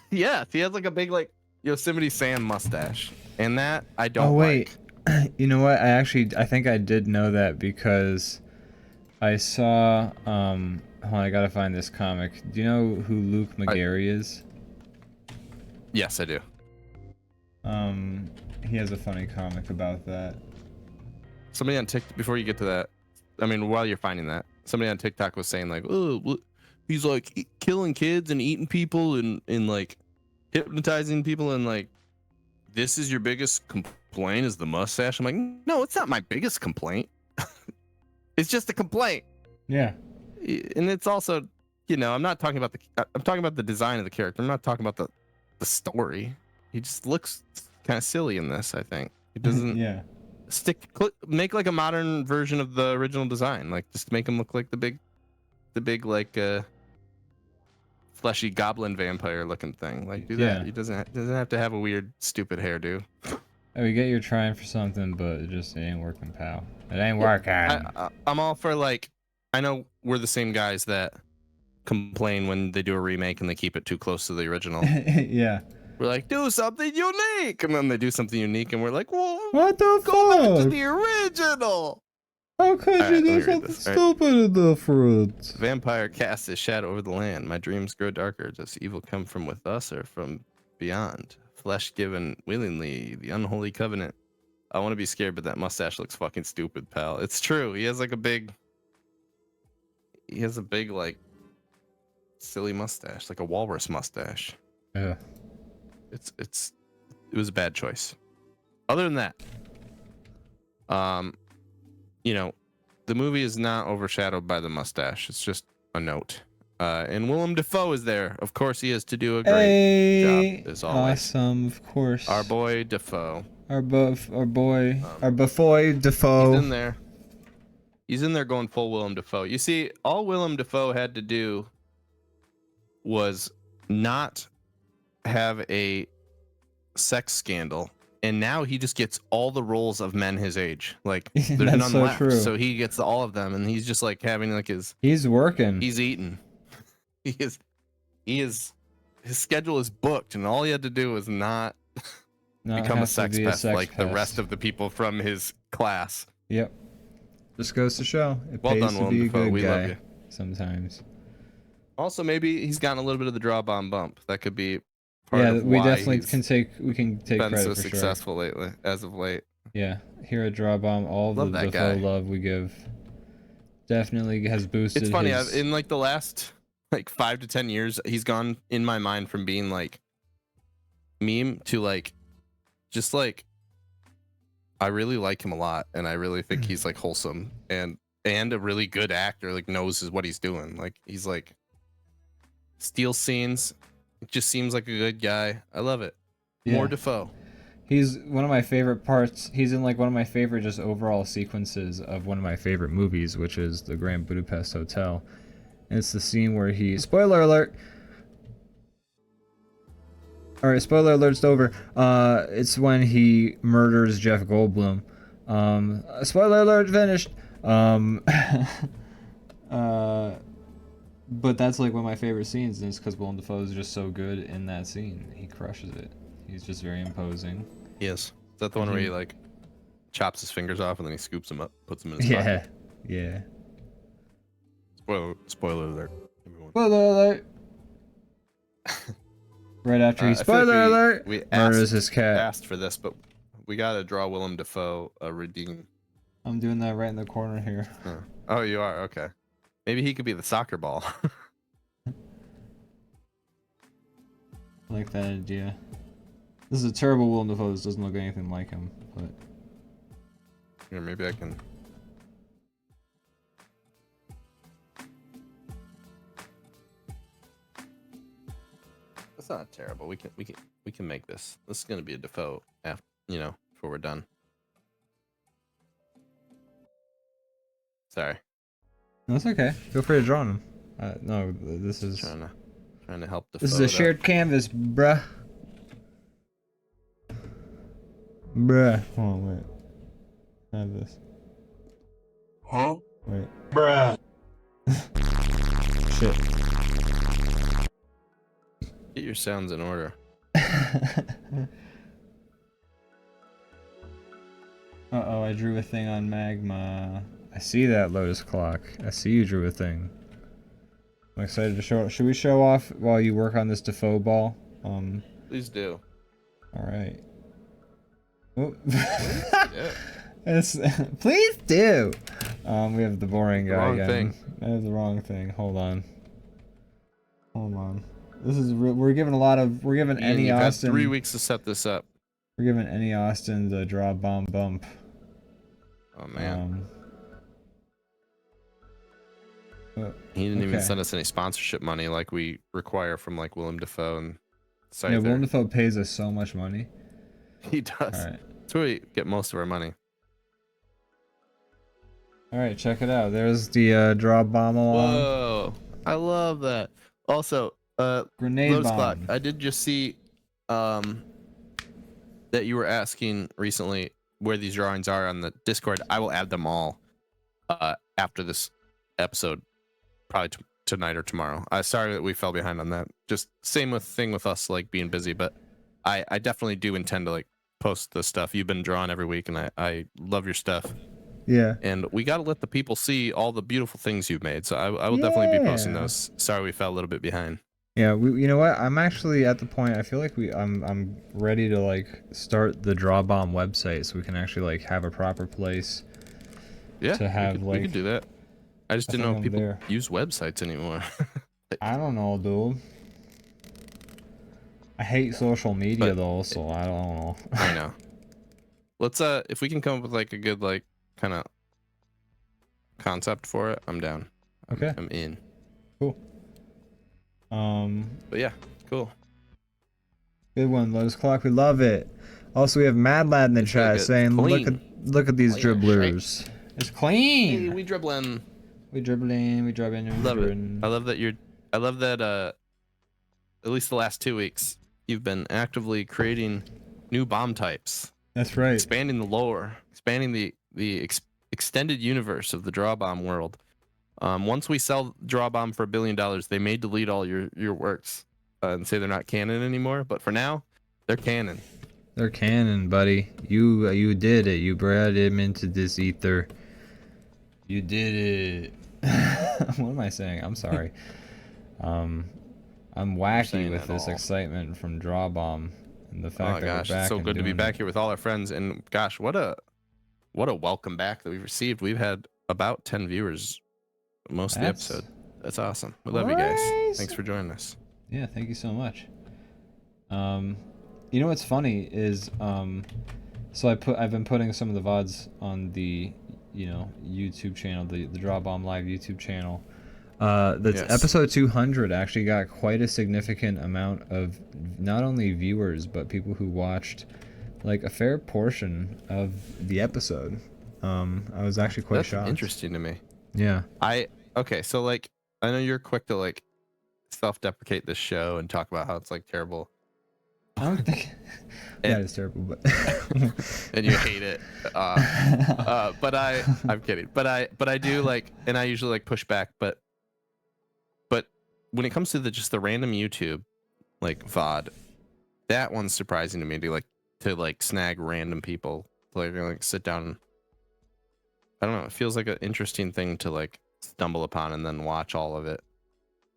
Yeah. He has like a big, like, Yosemite Sam mustache, and that I don't. Oh wait, you know what? I think I did know that because I saw. Hold on, I gotta find this comic. Do you know who Luke McGarry is? Yes, I do. He has a funny comic about that. Somebody on TikTok, before you get to that, I mean, while you're finding that, somebody on TikTok was saying like, oh, he's like killing kids and eating people and like hypnotizing people, and like, this is your biggest complaint is the mustache. I'm like, no, it's not my biggest complaint. It's just a complaint. Yeah. And it's also, I'm not talking about I'm talking about the design of the character. I'm not talking about the story. He just looks kind of silly in this, I think. It doesn't make like a modern version of the original design. Like, just make him look like the big like fleshy goblin vampire looking thing. Like, do that. He doesn't have to have a weird stupid hairdo. We get you're trying for something, but it ain't working, pal. It ain't working. I'm all for, like, I know we're the same guys that complain when they do a remake and they keep it too close to the original. Yeah. We're like, do something unique, and then they do something unique, and we're like, well, what the go fuck? back to the original. How could you do something stupid and different? Vampire casts his shadow over the land. My dreams grow darker. Does evil come from with us or from beyond? Flesh given willingly, the unholy covenant. I want to be scared, but that mustache looks fucking stupid, pal. It's true. He has a big, like, silly mustache, like a walrus mustache. Yeah. it was a bad choice. Other than that, you know, the movie is not overshadowed by the mustache. It's just a note. And Willem Dafoe is there. Of course he is, to do a great job as always. Awesome, of course. Our boy Dafoe. Our Bufoy Dafoe. He's in there. He's in there going full Willem Dafoe. You see, all Willem Dafoe had to do was not have a sex scandal, and now he just gets all the roles of men his age. Like there's That's none so left, true. so he gets all of them, and he's just like having like He's working. he's eating. He is. His schedule is booked, and all he had to do was not become a sex pest like the rest of the people from his class. Yep. Just goes to show. It Well pays done, to Willem be a Dafoe. good We guy love you. sometimes. Also, maybe he's gotten a little bit of the DrawBomb bump. That could be part Yeah, of we why definitely he's can take been credit so for successful lately, as of late. sure. Yeah, here at DrawBomb, all Love the that Dafoe guy. love we give definitely has boosted. It's funny. his... In like the last like 5 to 10 years, he's gone in my mind from being like meme to like just like I really like him a lot, and I really think he's like wholesome and a really good actor. Like knows what he's doing. Like he's like steals scenes. It just seems like a good guy. I love it. More Dafoe. He's one of my favorite parts. He's in like one of my favorite just overall sequences of one of my favorite movies, which is the Grand Budapest Hotel. And it's the scene where he, spoiler alert. All right, spoiler alert's over. It's when he murders Jeff Goldblum. Spoiler alert finished. But that's like one of my favorite scenes, and it's because Willem Dafoe is just so good in that scene. He crushes it. He's just very imposing. Yes. Is that the one where he like chops his fingers off and then he scoops them up, puts them in his pocket? Yeah. Spoiler alert. Everyone. Spoiler alert. Right after he I feel like spoiler alert we murders his cat. asked for this, but we gotta draw Willem Dafoe a redeem. I'm doing that right in the corner here. Oh, you are? Okay. Maybe he could be the soccer ball. I like that idea. This is a terrible Willem Dafoe. This doesn't look anything like him, but Here, maybe I can. That's not terrible. We can make this. This is gonna be a Dafoe after, before we're done. Sorry. that's okay. Feel free to draw him. No, this is Trying to help Dafoe. this is a shared canvas, bruh. Bruh. Hold on, wait. I have this. Huh? Wait. Bruh. Shit. Get your sounds in order. Uh-oh, I drew a thing on magma. I see that, Lotus Clock. I see you drew a thing. I'm excited to show. Should we show off while you work on this Dafoe ball? Please do. Alright. Oh. Yeah. Please do! We have the boring guy Wrong again. thing. I have the wrong thing. Hold on. Hold on. This is we're giving Ian, any you've had Austin 3 weeks to set this up. we're giving any Austin the DrawBomb bump. Oh man. Oh, He didn't even okay. send us any sponsorship money like we require from like Willem Dafoe and Scyther. Yeah, Willem Dafoe pays us so much money. He does. Alright. That's where we get most of our money. Alright, check it out. There's the DrawBomb along. Whoa. I love that. Also, Grenade Lotus bomb. Clock, I did just see that you were asking recently where these drawings are on the Discord. I will add them all after this episode, probably tonight or tomorrow. Sorry that we fell behind on that. Just same thing with us like being busy, but I definitely do intend to like post the stuff you've been drawing every week, and I love your stuff. Yeah. And we got to let the people see all the beautiful things you've made. So I will definitely be posting Yeah. those. Sorry we fell a little bit behind. Yeah, you know what? I'm actually at the point. I feel like I'm ready to like start the DrawBomb website so we can actually like have a proper place. Yeah, To have, we could do that. I just didn't know if I'm people there. use websites anymore. I don't know, dude. I hate social media But- though, so I don't know. I know. Let's if we can come up with like a good like kind of concept for it, I'm down. Okay. I'm in. Cool. But yeah, cool. Good one, Lotus Clock. We love it. Also, we have Mad Lad in the It's really chat good. saying, Clean. look at these Clean as dribblers. It's clean. Hey, we dribbling. We dribbling. We dribbling. Love it. I love that I love that. At least the last 2 weeks, you've been actively creating new bomb types, That's right. expanding the lore, expanding the extended universe of the DrawBomb world. Once we sell DrawBomb for $1 billion, they may delete all your works and say they're not canon anymore. But for now, they're canon. They're canon, buddy. You did it. You brought him into this ether. You did it. What am I saying? I'm sorry. I'm wacky saying with it this all. excitement from DrawBomb and the fact Oh that gosh, we're back. it's so and good to be doing back it. here with all our friends. And gosh, what a welcome back that we've received. We've had about 10 viewers most of the That's episode. That's awesome. We love you guys. crazy. Thanks for joining us. Yeah, thank you so much. You know what's funny is so I've been putting some of the VODs on the YouTube channel, the DrawBomb Live YouTube channel. That's Yes. episode 200 actually got quite a significant amount of not only viewers but people who watched like a fair portion of the episode. I was actually quite That's shocked. interesting to me. Yeah. Okay, so like I know you're quick to like self-deprecate this show and talk about how it's like terrible I don't think that is terrible, but and you hate it. But I'm kidding. But I do like, and I usually like push back. But when it comes to just the random YouTube like VOD, that one's surprising to me to snag random people like sit down. I don't know. It feels like an interesting thing to like stumble upon and then watch all of it.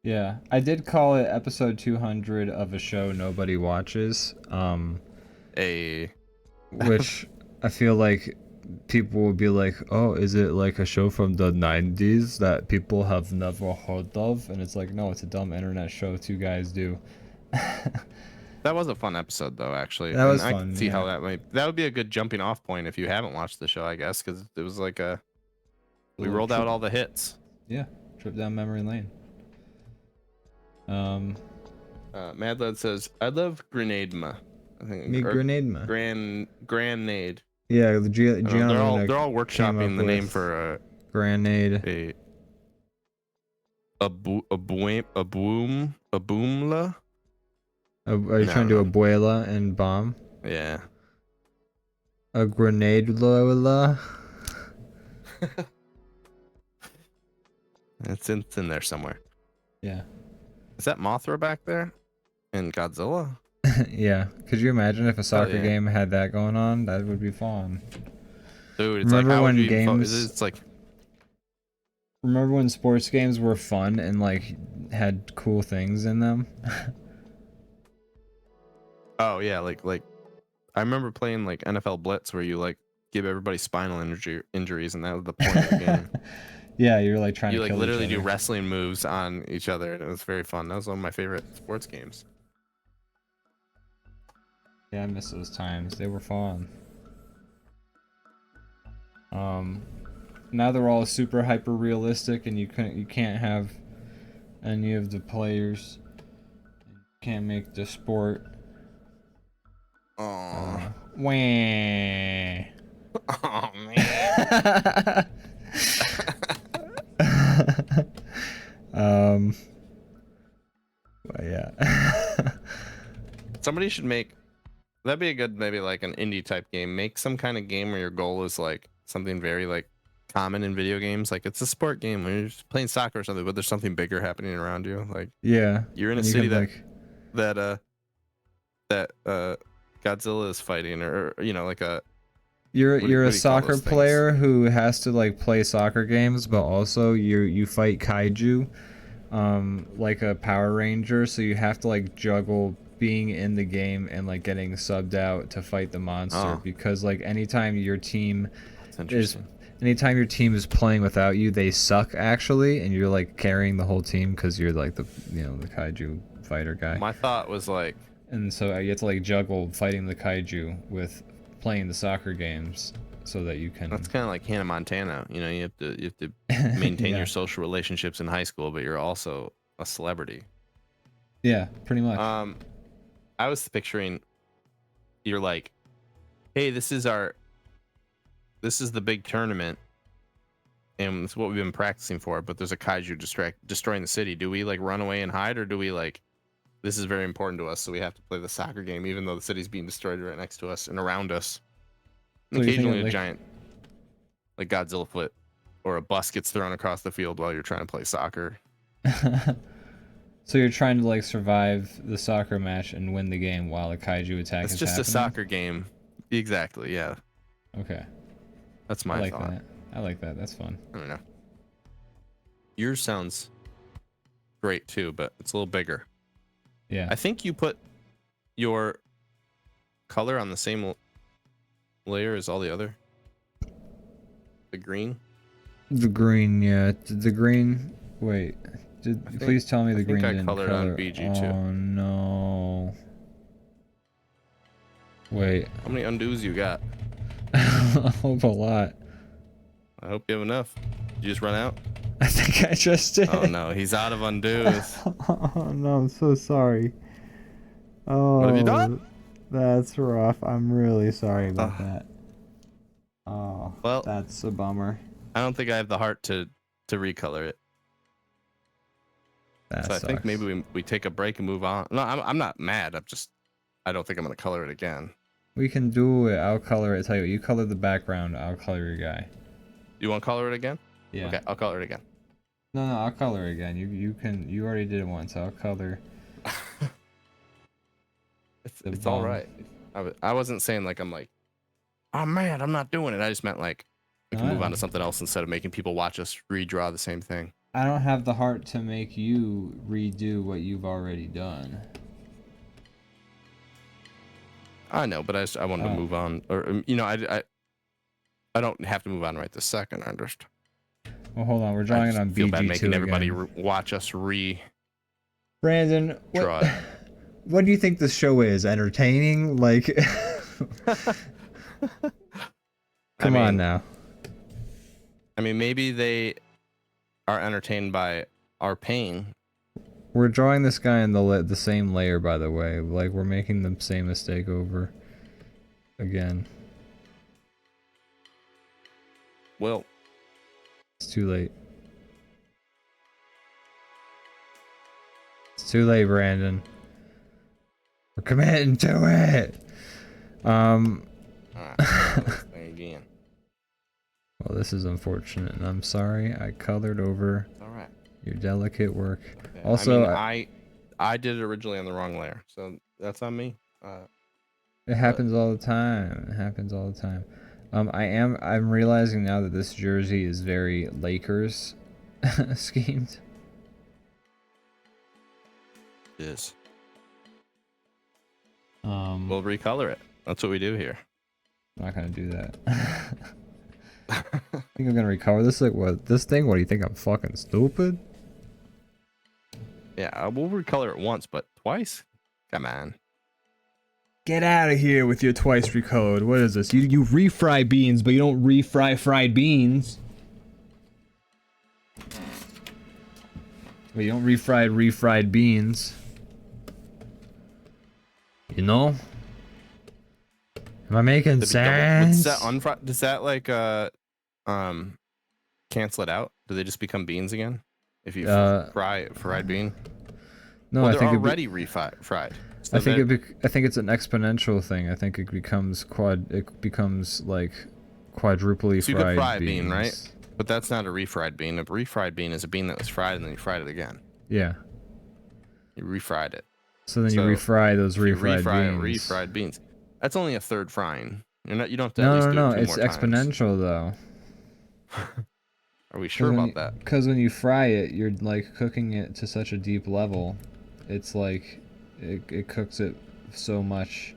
yeah, I did call it episode 200 of a show nobody watches. Which I feel like people will be like, oh, is it like a show from the 90s that people have never heard of? And it's like, no, it's a dumb internet show two guys do. That was a fun episode though, actually. That was I fun, can see how yeah. that would be a good jumping off point if you haven't watched the show, I guess, because it was like we Little rolled out trip- all the hits. Yeah, trip down memory lane. Mad Lad says, I love Grenadema. I think Me or grenade ma. Grenade. Yeah, the They're all Gianna they're all workshopping up the name with for grenade. a boomla. Are you trying to do abuela and bomb? Yeah. A grenade lola? It's in there somewhere. Yeah. Is that Mothra back there? And Godzilla? Yeah. Could you imagine if a soccer yeah. game had that going on? That would be fun. Dude, it's Remember like how when would you even games- it's like Remember when sports games were fun and like had cool things in them? oh yeah, like I remember playing like NFL Blitz where you like give everybody spinal injuries and that was the point of the game. Yeah, you're like trying You to like kill literally each do other. wrestling moves on each other and it was very fun. That was one of my favorite sports games. Yeah, I miss those times. They were fun. Now they're all super hyper realistic, and you can't have any of the players. Can't make the sport. Oh, Wah. oh man. But yeah. Somebody should make that'd be a good maybe like an indie type game. Make some kind of game where your goal is like something very like common in video games. Like it's a sport game where you're just playing soccer or something, but there's something bigger happening around you. Like Yeah. you're in a and you city can, that Godzilla is fighting, or you know, like a You're What do a you call soccer those things? player who has to like play soccer games, but also you fight kaiju, like a Power Ranger. So you have to like juggle being in the game and like getting subbed out to fight the monster, Oh. because like anytime your team it's interesting. is playing without you, they suck actually, and you're like carrying the whole team because you're like the the kaiju fighter guy. My thought was like And so you have to like juggle fighting the kaiju with playing the soccer games so that you can. That's kind of like Hannah Montana. You know, you have to maintain Yeah. your social relationships in high school, but you're also a celebrity. Yeah, pretty much. I was picturing you're like, hey, this is the big tournament, and it's what we've been practicing for, but there's a kaiju destroying the city. Do we like run away and hide, or do we like, this is very important to us, so we have to play the soccer game even though the city's being destroyed right next to us and around us? And So you think occasionally a like- giant like Godzilla foot or a bus gets thrown across the field while you're trying to play soccer. So you're trying to like survive the soccer match and win the game while a kaiju attack It's is just happening? a soccer game. Exactly, yeah. Okay. That's I my like thought. that. I like that. That's fun. I don't know. Yours sounds great too, but it's a little bigger. Yeah. I think you put your color on the same layer as all the other. The green. The green, yeah. The green. Wait. Please tell me the green I didn't colored color. on BG too. Oh no. Wait. How many undos you got? I hope a lot. I hope you have enough. Did you just run out? I think I just did. Oh no, he's out of undos. Oh no, I'm so sorry. Oh, What have you done? That's rough. I'm really sorry about that. Oh, Well, that's a bummer. I don't think I have the heart to recolor it. That So I think sucks. maybe we take a break and move on. No, I'm not mad. I don't think I'm gonna color it again. We can do it. I'll color it. Tell you what, you color the background. I'll color your guy. You want to color it again? Yeah. Okay, I'll color it again. No, I'll color it again. You can. You already did it once. I'll color. The It's all bomb. right. I wasn't saying like I'm like, oh man, I'm not doing it. I just meant like we can No, I move on know. to something else instead of making people watch us redraw the same thing. I don't have the heart to make you redo what you've already done. I know, but I wanted to Oh. move on, or you know, I don't have to move on right this second. I just Well, hold on. We're drawing it I on just feel bad BG2 making everybody again. watch us redraw Brandon, what, it. what do you think this show is? Entertaining? Like, come on now. I mean, maybe they are entertained by our pain. We're drawing this guy in the same layer, by the way. Like, we're making the same mistake over again. Well, It's too late. It's too late, Brandon. We're committing to it. let's play again. Well, this is unfortunate, and I'm sorry. I colored over It's all right. your delicate work. Okay, Also, I did it originally on the wrong layer, so that's on me. it happens all the time. It happens all the time. I'm realizing now that this jersey is very Lakers schemed. It is. We'll We'll recolor it. That's what we do here. I'm not gonna do that. I think I'm gonna recover this. Like, what? This thing? What do you think? I'm fucking stupid? Yeah, we'll recolor it once, but twice? Come on. Get out of here with your twice recolored. What is this? You refry beans, but you don't refry fried beans. But you don't refried beans. You know? Am I making Does sense? does that like cancel it out? Do they just become beans again? If you fry fried bean? No, Well, I they're think already fried. So I think it's an exponential thing. I think it becomes like quadruply so you fried could fry a beans. bean, right? But that's not a refried bean. A refried bean is a bean that was fried and then you fried it again. Yeah. You refried it. So then So you refry those If you refried beans. refried beans. That's only a third frying. You don't have to at No, least no, do no. it two It's more times. exponential though. Are we sure about that? Because when you fry it, you're like cooking it to such a deep level. It's like it cooks it so much.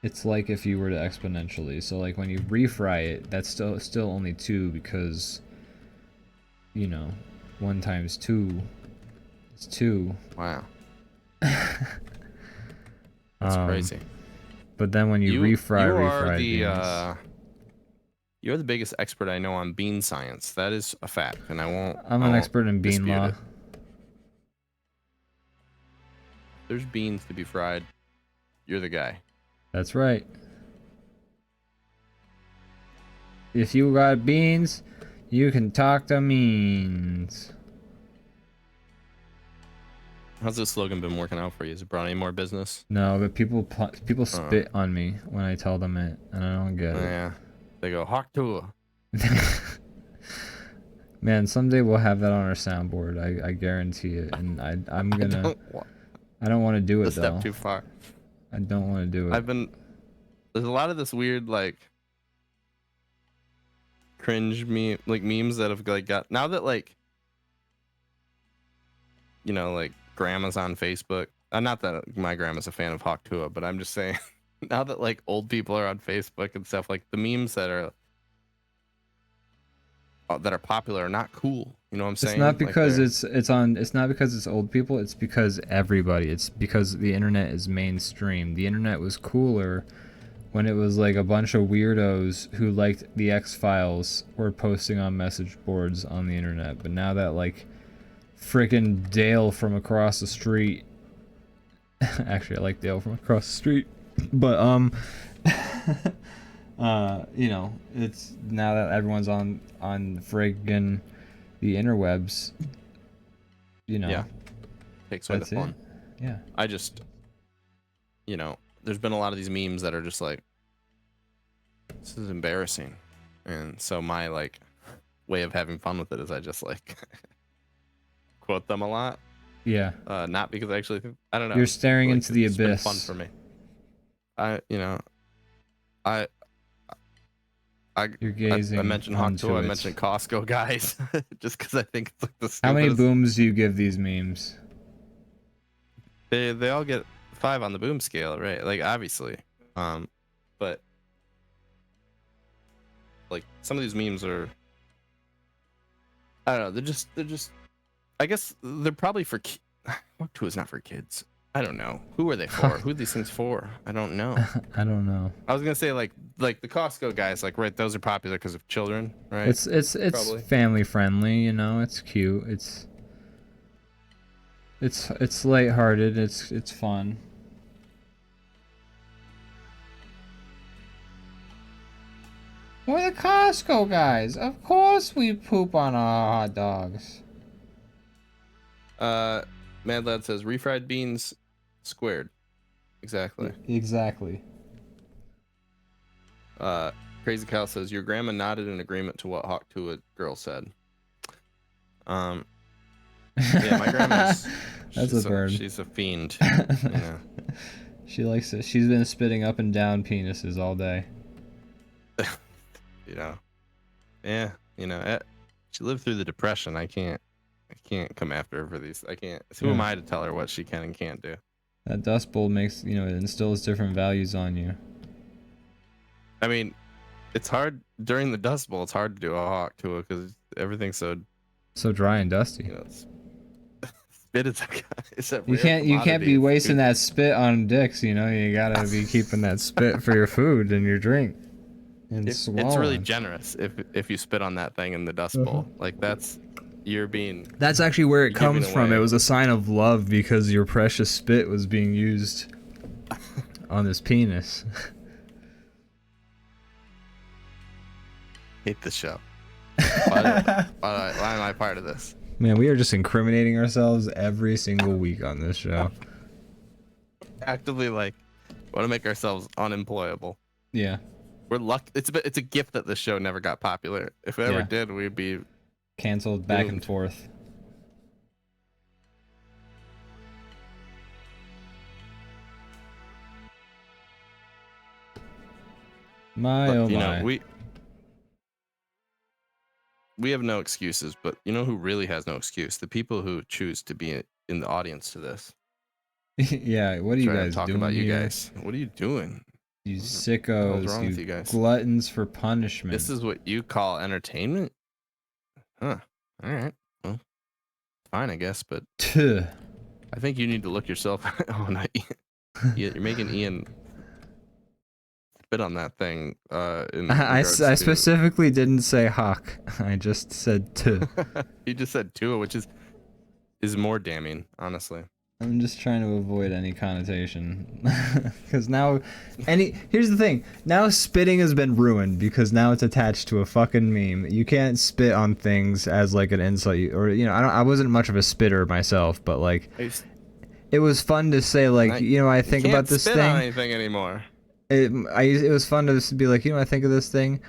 It's like if you were to exponentially. So like when you refry it, that's still only 2 because, you know, 1 times 2 is 2. Wow. That's crazy. But then when you refry refried beans, you're the biggest expert I know on bean science. That is a fact, and I'm an expert in bean law. it. There's beans to be fried. You're the guy. That's right. If you got beans, you can talk to means. How's this slogan been working out for you? Has it brought any more business? No, but people spit on me when I tell them it, and I don't get it. Yeah, they go hawk to. Man, someday we'll have that on our soundboard. I guarantee it, and I'm gonna. I don't want to do it though. Step too far. I don't want to do it. There's a lot of this weird like cringe memes that have like got now that like like grandma's on Facebook. Not that my grandma's a fan of Hawk Tuah, but I'm just saying now that like old people are on Facebook and stuff, like the memes that are popular are not cool. You know what I'm saying? It's not because it's not because it's old people, it's because everybody. It's because the internet is mainstream. The internet was cooler when it was like a bunch of weirdos who liked the X-Files were posting on message boards on the internet. But now that like freaking Dale from across the street actually I like Dale from across the street. But it's now that everyone's on friggin' the interwebs, yeah, takes away the fun. Yeah, I just there's been a lot of these memes that are just like, this is embarrassing, and so my like way of having fun with it is I just like quote them a lot. Yeah, not because I actually think, I don't know, you're staring like, into the abyss. Been fun for me. You're gazing. I mentioned Hawk Tuah, I mentioned Costco guys, just because I think it's like the stupidest. How many booms do you give these memes? They all get 5 on the boom scale, right? Like obviously, but like some of these memes are, I don't know. They're just. I guess they're probably for. Hawk Tuah is not for kids. I don't know. Who are they for? Who are these things for? I don't know. I don't know. I was gonna say like the Costco guys, like, right? Those are popular because of children, right? It's family friendly, it's cute. It's lighthearted. It's fun. We're the Costco guys. Of course we poop on our hot dogs. Mad Lad says refried beans squared. Exactly. Exactly. Crazy Cal says your grandma nodded in agreement to what Hawk Tuah girl said. Yeah, my grandma's that's a bird. She's a fiend. She likes it. She's been spitting up and down penises all day. Yeah, she lived through the Depression. I can't come after her for these. I can't. Who am I to tell her what she can and can't do? That Dust Bowl makes, it instills different values on you. I mean, it's hard during the Dust Bowl. It's hard to do a Hawk Tuah because everything's so dry and dusty. Spit is a you can't be wasting that spit on dicks. You gotta be keeping that spit for your food and your drink. And it's really generous if you spit on that thing in the Dust Bowl. Like that's actually where it comes from. It was a sign of love because your precious spit was being used on this penis. Hate the show. Why am I part of this? Man, we are just incriminating ourselves every single week on this show. Actively want to make ourselves unemployable. Yeah. We're lucky. It's a gift that this show never got popular. If it ever did, we'd be canceled back and forth. My. We have no excuses, but you know who really has no excuse? The people who choose to be in the audience to this. Yeah, what are you guys talking doing about? here? You guys, what are you doing? You sickos! What's wrong with you guys? Gluttons for punishment. This is what you call entertainment? Huh? All right. Well, fine, I guess. But I think you need to look yourself. Oh, not You're making Ian spit on that thing. In I regards to... specifically didn't say hawk. I just said to. You just said Tua, which is more damning, honestly. I'm just trying to avoid any connotation. Because now, here's the thing. Now spitting has been ruined because now it's attached to a fucking meme. You can't spit on things as like an insult, or I wasn't much of a spitter myself, but like, it was fun to say like, I think about this thing. You can't spit on anything anymore. It was fun to be like, I think of this thing.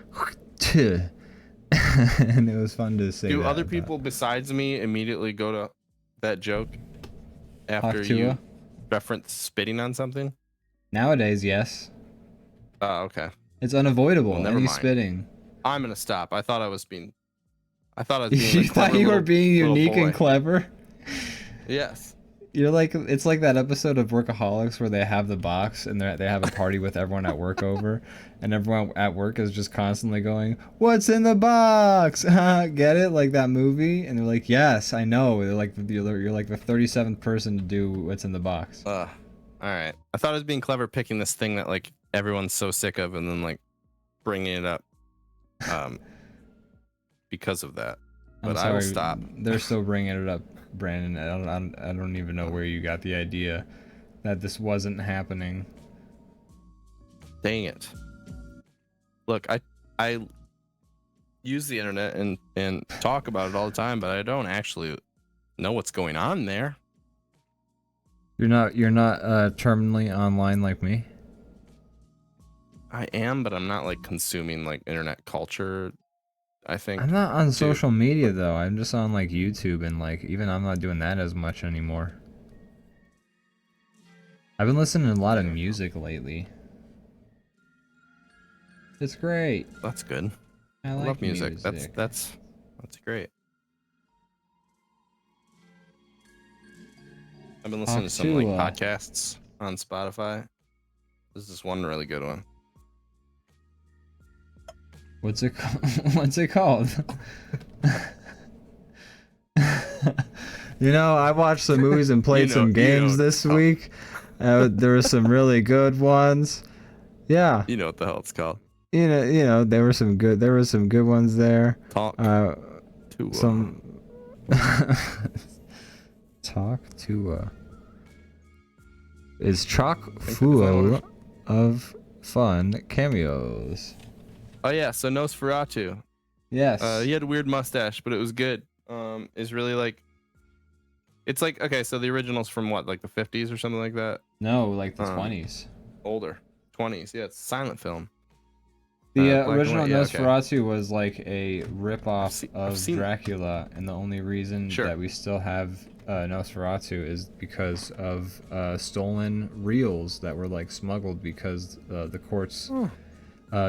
And it was fun to say. Do other people besides me immediately go to that joke after you reference spitting on something? Nowadays, yes. Oh, okay. It's unavoidable. Well, never Any mind. spitting. I'm gonna stop. I thought I was being. You thought you were being unique and clever? Yes. You're like, it's like that episode of Workaholics where they have the box and they have a party with everyone at work over, and everyone at work is just constantly going, "What's in the box?" Get it? Like that movie? And they're like, "Yes, I know." They're like, you're like the 37th person to do what's in the box. All right. I thought I was being clever picking this thing that like everyone's so sick of, and then like bringing it up, because of that. But I will stop. They're still bringing it up, Brandon. I don't even know where you got the idea that this wasn't happening. Dang it. Look, I use the internet and talk about it all the time, but I don't actually know what's going on there. You're not terminally online like me? I am, but I'm not like consuming like internet culture. I think I'm not on social media though. I'm just on like YouTube, and like even I'm not doing that as much anymore. I've been listening to a lot of music lately. It's great. That's good. I love music. That's great. I've been listening to some like podcasts on Spotify. This is one really good one. What's it called? I watched some movies and played some games this week. There were some really good ones. Yeah. You know what the hell it's called. There were some good ones there. Talk to Talk to is chock full of fun cameos. Oh yeah, so Nosferatu. Yes. He had a weird mustache, but it was good. Is really like, it's like, okay, so the original's from what, like the 50s or something like that? No, like the 20s. Older. 20s. Yeah, it's a silent film. The original Nosferatu was like a rip-off of Dracula, and the only reason that we still have Nosferatu is because of stolen reels that were like smuggled because the courts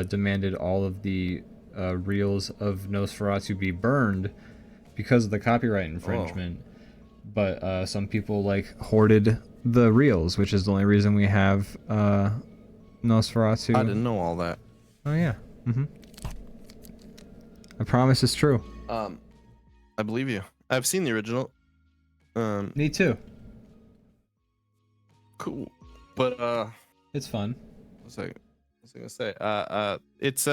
demanded all of the reels of Nosferatu be burned because of the copyright infringement. But some people like hoarded the reels, which is the only reason we have Nosferatu. I didn't know all that. Oh yeah. I promise it's true. I believe you. I've seen the original. Me too. Cool. But it's fun. What was I gonna say? It's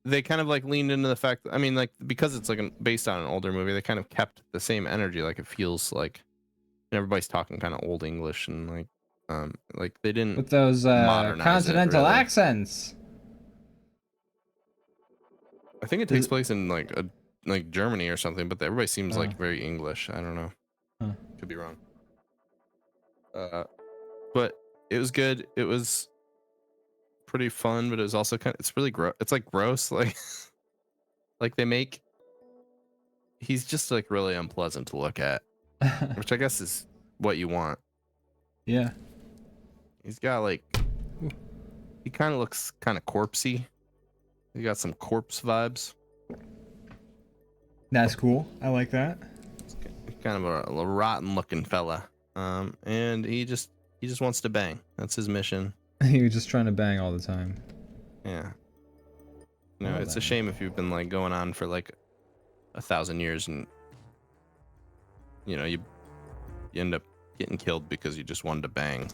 they kind of like leaned into the fact that, I mean, like, because it's like based on an older movie, they kind of kept the same energy. Like it feels like everybody's talking kind of old English, and like they didn't with those continental accents. I think it takes place in like Germany or something, but everybody seems like very English. I don't know. Could be wrong. But it was good. It was pretty fun, but it was also it's really gross. It's like gross, like he's just like really unpleasant to look at, which I guess is what you want. Yeah. He's got like, he kind of looks kind of corpsey. He got some corpse vibes. That's cool. I like that. He's kind of a rotten looking fella. And he just wants to bang. That's his mission. He was just trying to bang all the time. Yeah. No, it's a shame if you've been like going on for like 1,000 years and you end up getting killed because you just wanted to bang.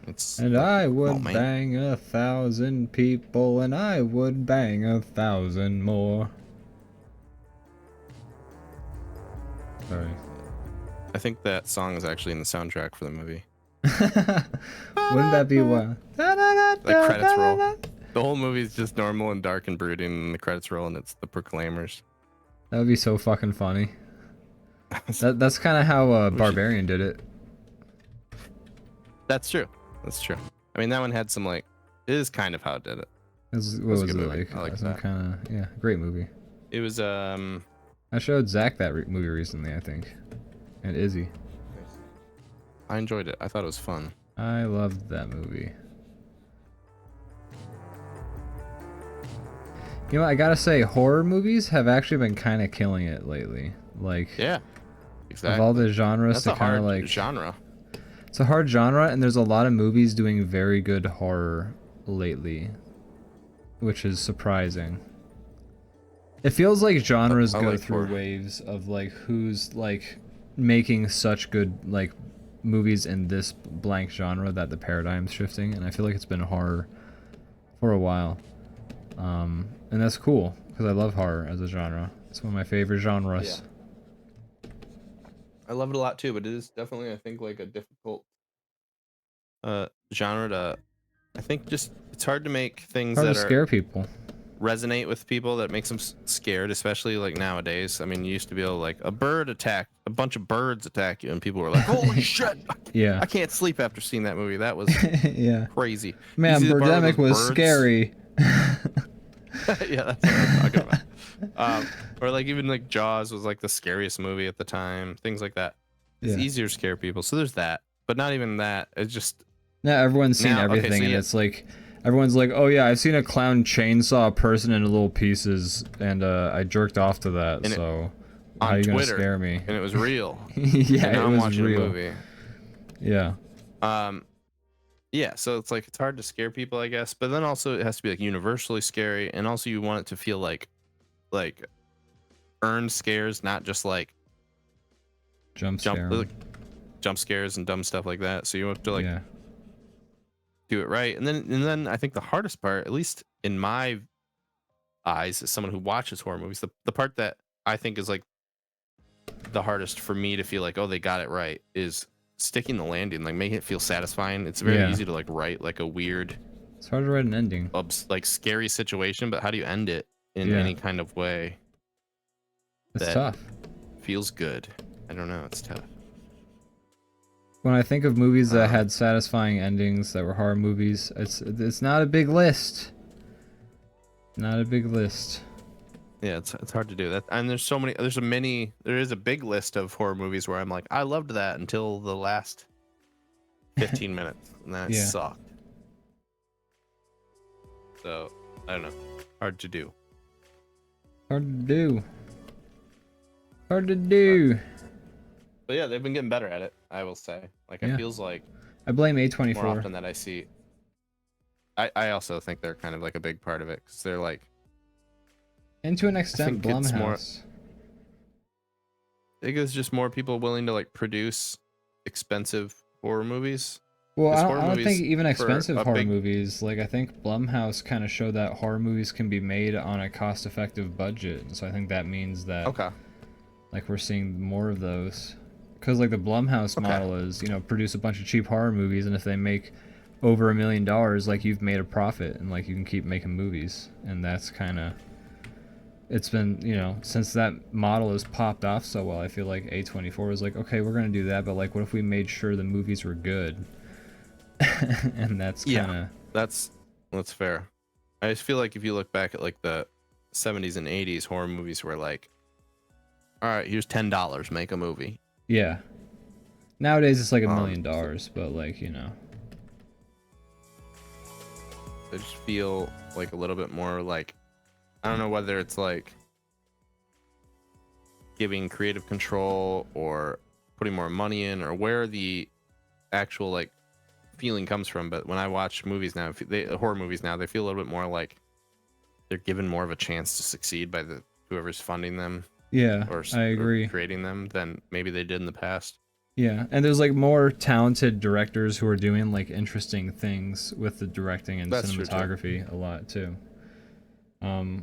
It's And I would man. bang 1,000 people, and I would bang 1,000 more. Sorry. I think that song is actually in the soundtrack for the movie. Wouldn't that be wild? The credits roll. The whole movie is just normal and dark and brooding, and the credits roll, and it's the Proclaimers. That would be so fucking funny. That's kind of how Barbarian did it. That's true. That's true. I mean, that one had some like. It is kind of how it did it. What was was a it good movie. like? I like Some that. kind of, yeah, great movie. It was I showed Zach that movie recently, I think, and Izzy. I enjoyed it. I thought it was fun. I loved that movie. You know, I gotta say, horror movies have actually been kind of killing it lately. Like, Yeah. Exactly. of all the genres, That's to a kind hard of like genre. it's a hard genre, and there's a lot of movies doing very good horror lately, which is surprising. It feels like genres I go like through horror. waves of like who's like making such good like movies in this blank genre that the paradigm's shifting, and I feel like it's been horror for a while. And that's cool because I love horror as a genre. It's one of my favorite genres. I love it a lot too, but it is definitely, I think, like a difficult genre to. I think just it's hard to make things Hard that to are scare people. resonate with people, that makes them scared, especially like nowadays. I mean, you used to be able to, like, a bunch of birds attack you, and people were like, "Holy shit! Yeah. I can't sleep after seeing that movie. That was Yeah. crazy." Man, You see the part where Birdemic those was birds- scary. Yeah, that's what I'm talking about. Or like even like Jaws was like the scariest movie at the time. Things like that. It's Yeah. easier to scare people. So there's that, but not even that. It's just Now everyone's seen Now- okay, everything, so and yeah. it's like everyone's like, "Oh yeah, I've seen a clown chainsaw a person into little pieces, and I jerked off to that." And it- So how on are you gonna Twitter, scare me? and it was real. Yeah, and now it I'm was watching real. a movie. Yeah. Yeah, so it's like it's hard to scare people, I guess, but then also it has to be like universally scary, and also you want it to feel like earned scares, not just like Jump jump scare. jump scares and dumb stuff like that. So you have to like Yeah. do it right, and then I think the hardest part, at least in my eyes, as someone who watches horror movies, the part that I think is like the hardest for me to feel like, oh, they got it right, is sticking the landing, like making it feel satisfying. It's very Yeah. easy to like write like a weird It's hard to write an ending. like scary situation, but how do you end it in Yeah. any kind of way It's that- tough. feels good? I don't know, it's tough. When I think of movies that had satisfying endings that were horror movies, it's not a big list. Not a big list. Yeah, it's hard to do that, and there is a big list of horror movies where I'm like, I loved that until the last 15 minutes, and then it Yeah. sucked. So I don't know, hard to do. Hard to do. Hard to do. But yeah, they've been getting better at it, I will say. Like, Yeah. it feels like I blame more A24. often that I see. I also think they're kind of like a big part of it, because they're like, And to an extent, think it's more- Blumhouse. I think it's just more people willing to like produce expensive horror movies. Well, Because I horror don't movies think even for expensive a horror big- movies. Like, I think Blumhouse kind of showed that horror movies can be made on a cost-effective budget. And so I think that means that, Okay. like, we're seeing more of those. Because, like, the Blumhouse Okay. model is, you know, produce a bunch of cheap horror movies, and if they make over $1 million, like, you've made a profit, and, like, you can keep making movies. And that's kind of... It's been, you know, since that model has popped off so well, I feel like A24 was like, okay, we're going to do that, but, like, what if we made sure the movies were good? And that's kind of... Yeah. That's fair. I just feel like if you look back at like the 70s and 80s, horror movies were like, all right, here's $10, make a movie. Yeah. Nowadays it's like $1 Um, million, but like, you know. They just feel like a little bit more like, I don't know whether it's like giving creative control or putting more money in, or where the actual like feeling comes from. But when I watch movies now, horror movies now, they feel a little bit more like they're given more of a chance to succeed by the whoever's funding them Yeah, or I agree. creating them than maybe they did in the past. Yeah, and there's like more talented directors who are doing like interesting things with the directing and That's true, too. cinematography a lot too.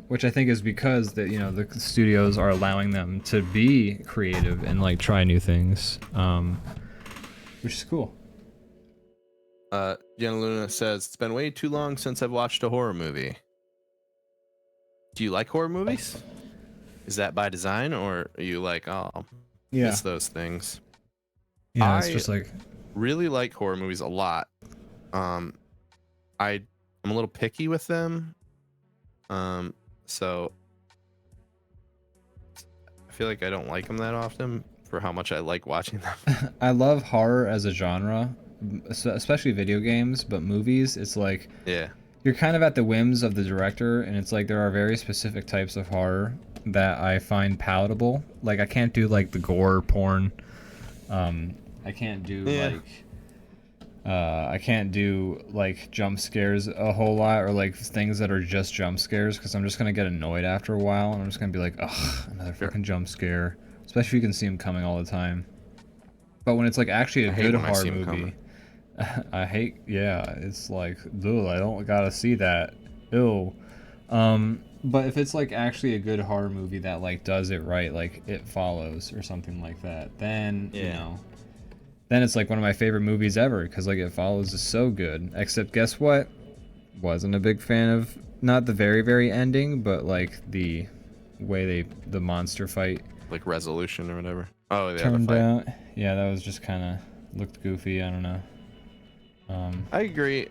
Which I think is because that the studios are allowing them to be creative and like try new things, which is cool. Jenna Luna says it's been way too long since I've watched a horror movie. Do you like horror movies? Is that by design, or are you like, oh, miss those things? Yeah, it's just like really like horror movies a lot. I'm a little picky with them. So I feel like I don't like them that often for how much I like watching them. I love horror as a genre, especially video games, but movies, it's like you're kind of at the whims of the director, and it's like there are very specific types of horror that I find palatable. Like I can't do like the gore porn. I can't do I can't do like jump scares a whole lot, or like things that are just jump scares, because I'm just gonna get annoyed after a while, and I'm just gonna be like, ugh, another freaking jump scare. Especially if you can see them coming all the time. But when it's like actually a good horror movie, I hate. Yeah, it's like, dude, I don't gotta see that. Ew. But if it's like actually a good horror movie that like does it right, like It Follows or something like that, then then it's like one of my favorite movies ever, because like It Follows is so good. Except guess what? Wasn't a big fan of not the very ending, but like the way the monster fight, like resolution or whatever. Oh, yeah, turned out. Yeah, that was just kind of looked goofy. I don't know. I agree.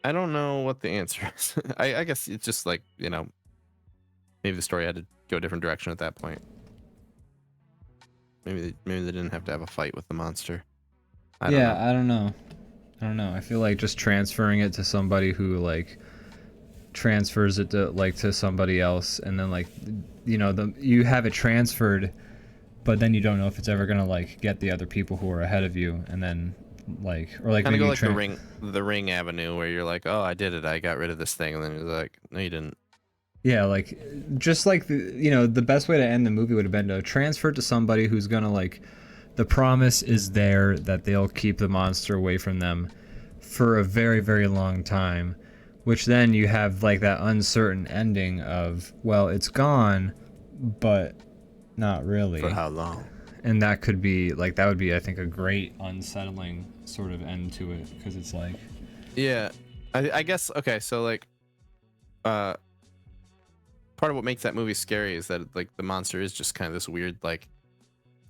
I don't know what the answer is. I guess it's just like, maybe the story had to go a different direction at that point. Maybe they didn't have to have a fight with the monster. I don't know. I feel like just transferring it to somebody who like transfers it to somebody else, and then like you have it transferred, but then you don't know if it's ever gonna like get the other people who are ahead of you, and then like kind of go like the ring avenue, where you're like, oh, I did it, I got rid of this thing, and then you're like, no, you didn't. Yeah, like just like the best way to end the movie would have been to transfer it to somebody who's gonna like, the promise is there that they'll keep the monster away from them for a very long time, which then you have like that uncertain ending of, well, it's gone, but not really. For how long? And that could be like, that would be, I think, a great unsettling sort of end to it, because it's like, yeah, I guess, okay, so like part of what makes that movie scary is that like the monster is just kind of this weird like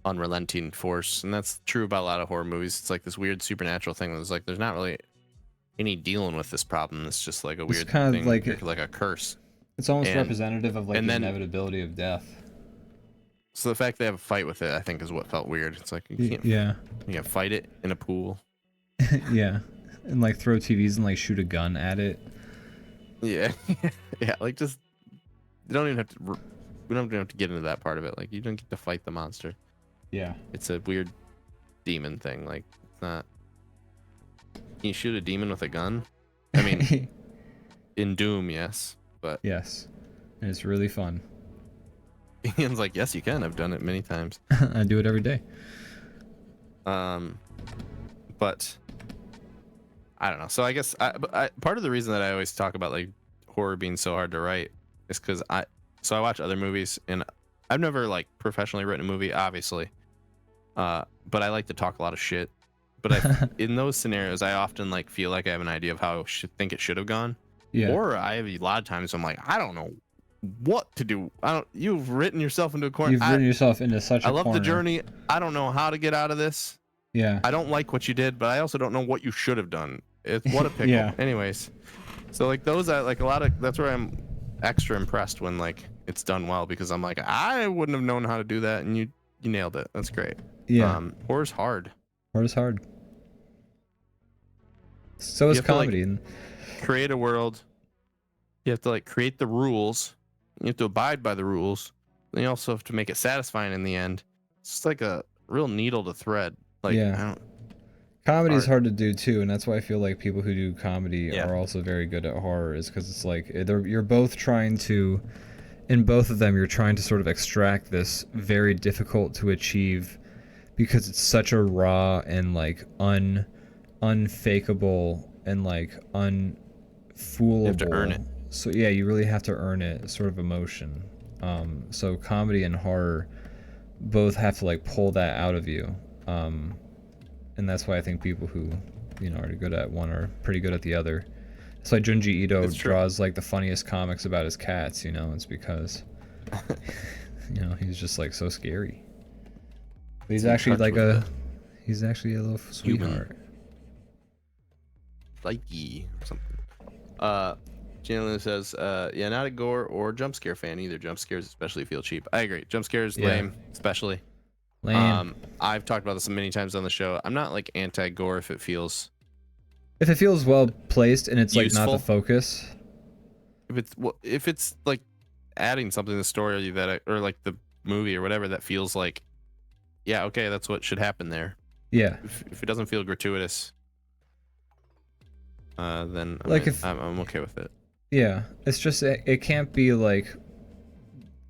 unrelenting force, and that's true about a lot of horror movies. It's like this weird supernatural thing that's like there's not really any dealing with this problem. It's just like a weird kind thing, of like a curse. It's almost representative of like the inevitability of death. So the fact they have a fight with it, I think, is what felt weird. It's like you can't, you can't fight it in a pool. Yeah, and like throw TVs and like shoot a gun at it. Yeah, yeah, like just you don't even have to. We don't even have to get into that part of it. Like you don't get to fight the monster. Yeah, it's a weird demon thing. Like it's not. Can you shoot a demon with a gun? I mean, in Doom, yes, but yes, and it's really fun. Ian's like, yes, you can. I've done it many times. I do it every day. But I don't know. So I guess part of the reason that I always talk about like horror being so hard to write is because I watch other movies, and I've never like professionally written a movie, obviously. But I like to talk a lot of shit. But in those scenarios, I often like feel like I have an idea of how I think it should have gone. Yeah. Or I have a lot of times I'm like, I don't know what to do. You've written yourself into a corner. You've written yourself into such a corner. I love the journey. I don't know how to get out of this. Yeah. I don't like what you did, but I also don't know what you should have done. What a pickle. Yeah. Anyways, so like those are like a lot of. That's where I'm extra impressed when like it's done well, because I'm like, I wouldn't have known how to do that, and you nailed it. That's great. Yeah. Horror's hard. Horror's hard. So is comedy. To, like, create a world. You have to like create the rules. You have to abide by the rules. Then you also have to make it satisfying in the end. It's just like a real needle to thread. Like, yeah. Comedy is hard to do too, and that's why I feel like people who do comedy are also very good at horror, is because it's like you're both trying to, in both of them, you're trying to sort of extract this very difficult to achieve because it's such a raw and like unfakeable and like unfoolable. You have to earn it. So yeah, you really have to earn it, sort of emotion. So comedy and horror both have to like pull that out of you. And that's why I think people who, you know, are good at one are pretty good at the other. It's like Junji Ito draws like the funniest comics about his cats, you know, it's because you know, he's just like so scary. But he's actually like he's actually a little sweetheart. Likey or something. Jalen says, yeah, not a gore or jump scare fan either. Jump scares especially feel cheap. I agree. Jump scares lame, especially. Lame. I've talked about this many times on the show. I'm not like anti-gore if it feels well placed and it's useful. Like not the focus. If it's like adding something to the story that or like the movie or whatever that feels like, yeah, okay, that's what should happen there. Yeah. If it doesn't feel gratuitous, then I'm okay with it. Yeah, it's just it can't be like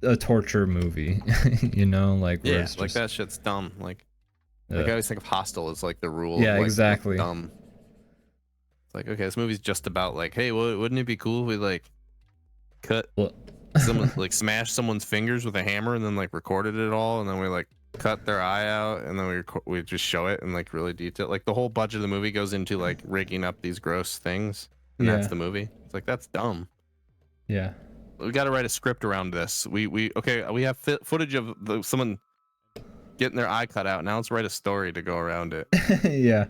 a torture movie, you know, like Yeah, it's like just, that shit's dumb. Like I always think of Hostel as like the rule. Yeah, of, like, exactly. Dumb. It's like, okay, this movie's just about like, hey, wouldn't it be cool if we like cut someone like smash someone's fingers with a hammer and then like recorded it all and then we like cut their eye out and then we just show it in like really detail. Like the whole budget of the movie goes into like rigging up these gross things, and that's the movie. It's like that's dumb. Yeah. We got to write a script around this. We have footage of someone getting their eye cut out. Now let's write a story to go around it. Yeah.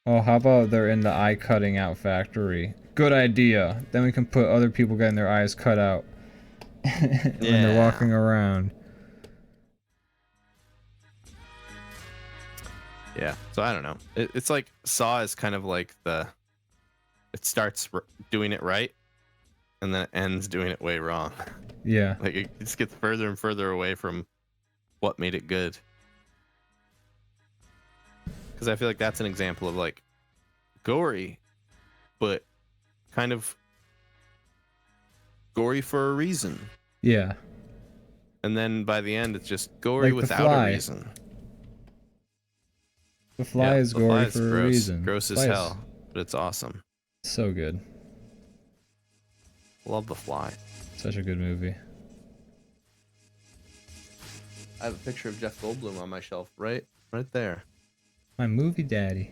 Oh, how about they're in the eye cutting out factory? Good idea. Then we can put other people getting their eyes cut out when they're walking around. Yeah. So I don't know. It's like Saw is kind of like it starts doing it right, and then it ends doing it way wrong. Yeah. Like it just gets further and further away from what made it good. Because I feel like that's an example of like gory, but kind of gory for a reason. Yeah. And then by the end, it's just gory like without a reason. The Fly is gory for a reason. Gross as hell, but it's awesome. So good. Love The Fly. Such a good movie. I have a picture of Jeff Goldblum on my shelf, right there. My movie daddy.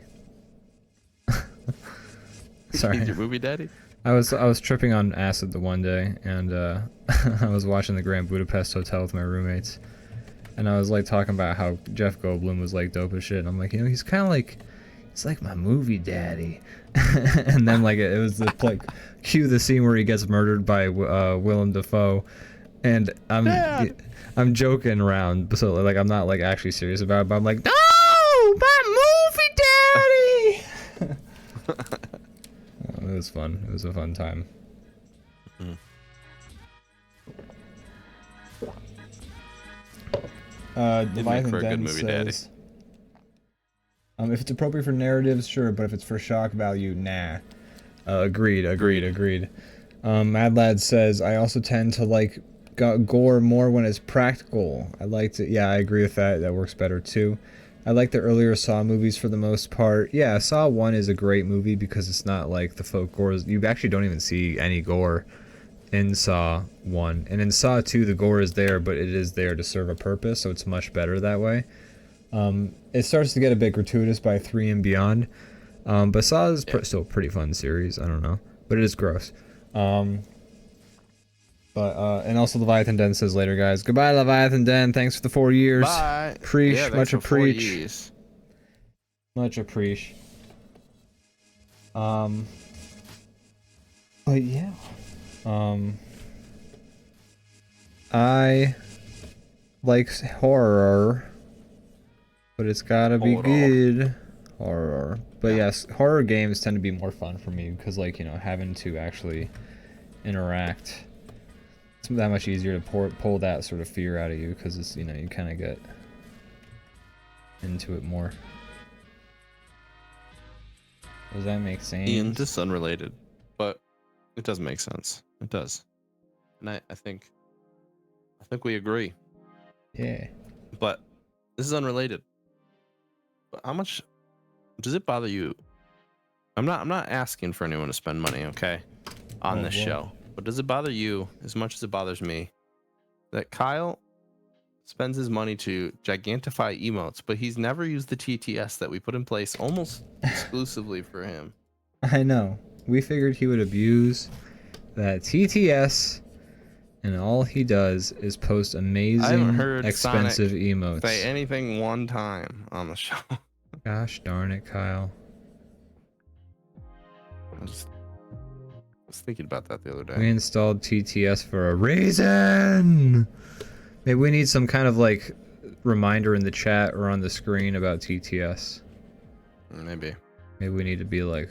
Sorry. Your movie daddy? I was tripping on acid the one day, and I was watching the Grand Budapest Hotel with my roommates, and I was like talking about how Jeff Goldblum was like dope as shit. And I'm like, you know, he's kind of like, he's like my movie daddy. And then like it was the like cue the scene where he gets murdered by Willem Dafoe, and I'm joking around, so like I'm not like actually serious about it, but I'm like, no, my movie daddy. It was fun. It was a fun time. Leviathan Den says, if it's appropriate for narratives, sure, but if it's for shock value, nah. Agreed. Mad Lad says, I also tend to like gore more when it's practical. I like to, yeah, I agree with that. That works better too. I like the earlier Saw movies for the most part. Yeah, Saw 1 is a great movie because it's not like the folk gore. You actually don't even see any gore in Saw 1. And in Saw 2, the gore is there, but it is there to serve a purpose, so it's much better that way. It starts to get a bit gratuitous by 3 and beyond. But Saw is still a pretty fun series. I don't know. But it is gross. And also Leviathan Den says later, guys. Goodbye, Leviathan Den. Thanks for the 4 years. Bye. Preach. Yeah, much appreciate. Much appreciate. But yeah. I like horror, but it's gotta be good. Horror. But yes, horror games tend to be more fun for me because, like, you know, having to actually interact. It's that much easier to pull that sort of fear out of you because it's, you know, you kind of get into it more. Does that make sense? Ian, this is unrelated, but it does make sense. It does, and I think we agree. Yeah. But This is unrelated. But how much does it bother you? I'm not asking for anyone to spend money, okay, on this show. But does it bother you as much as it bothers me that Kyle spends his money to gigantify emotes, but he's never used the TTS that we put in place almost exclusively for him? I know. We figured he would abuse that TTS, and all he does is post amazing, I haven't heard expensive Sonic emotes. say anything one time on the show. Gosh darn it, Kyle. I was thinking about that the other day. We installed TTS for a reason! Maybe we need some kind of like reminder in the chat or on the screen about TTS. Maybe. Maybe we need to be like,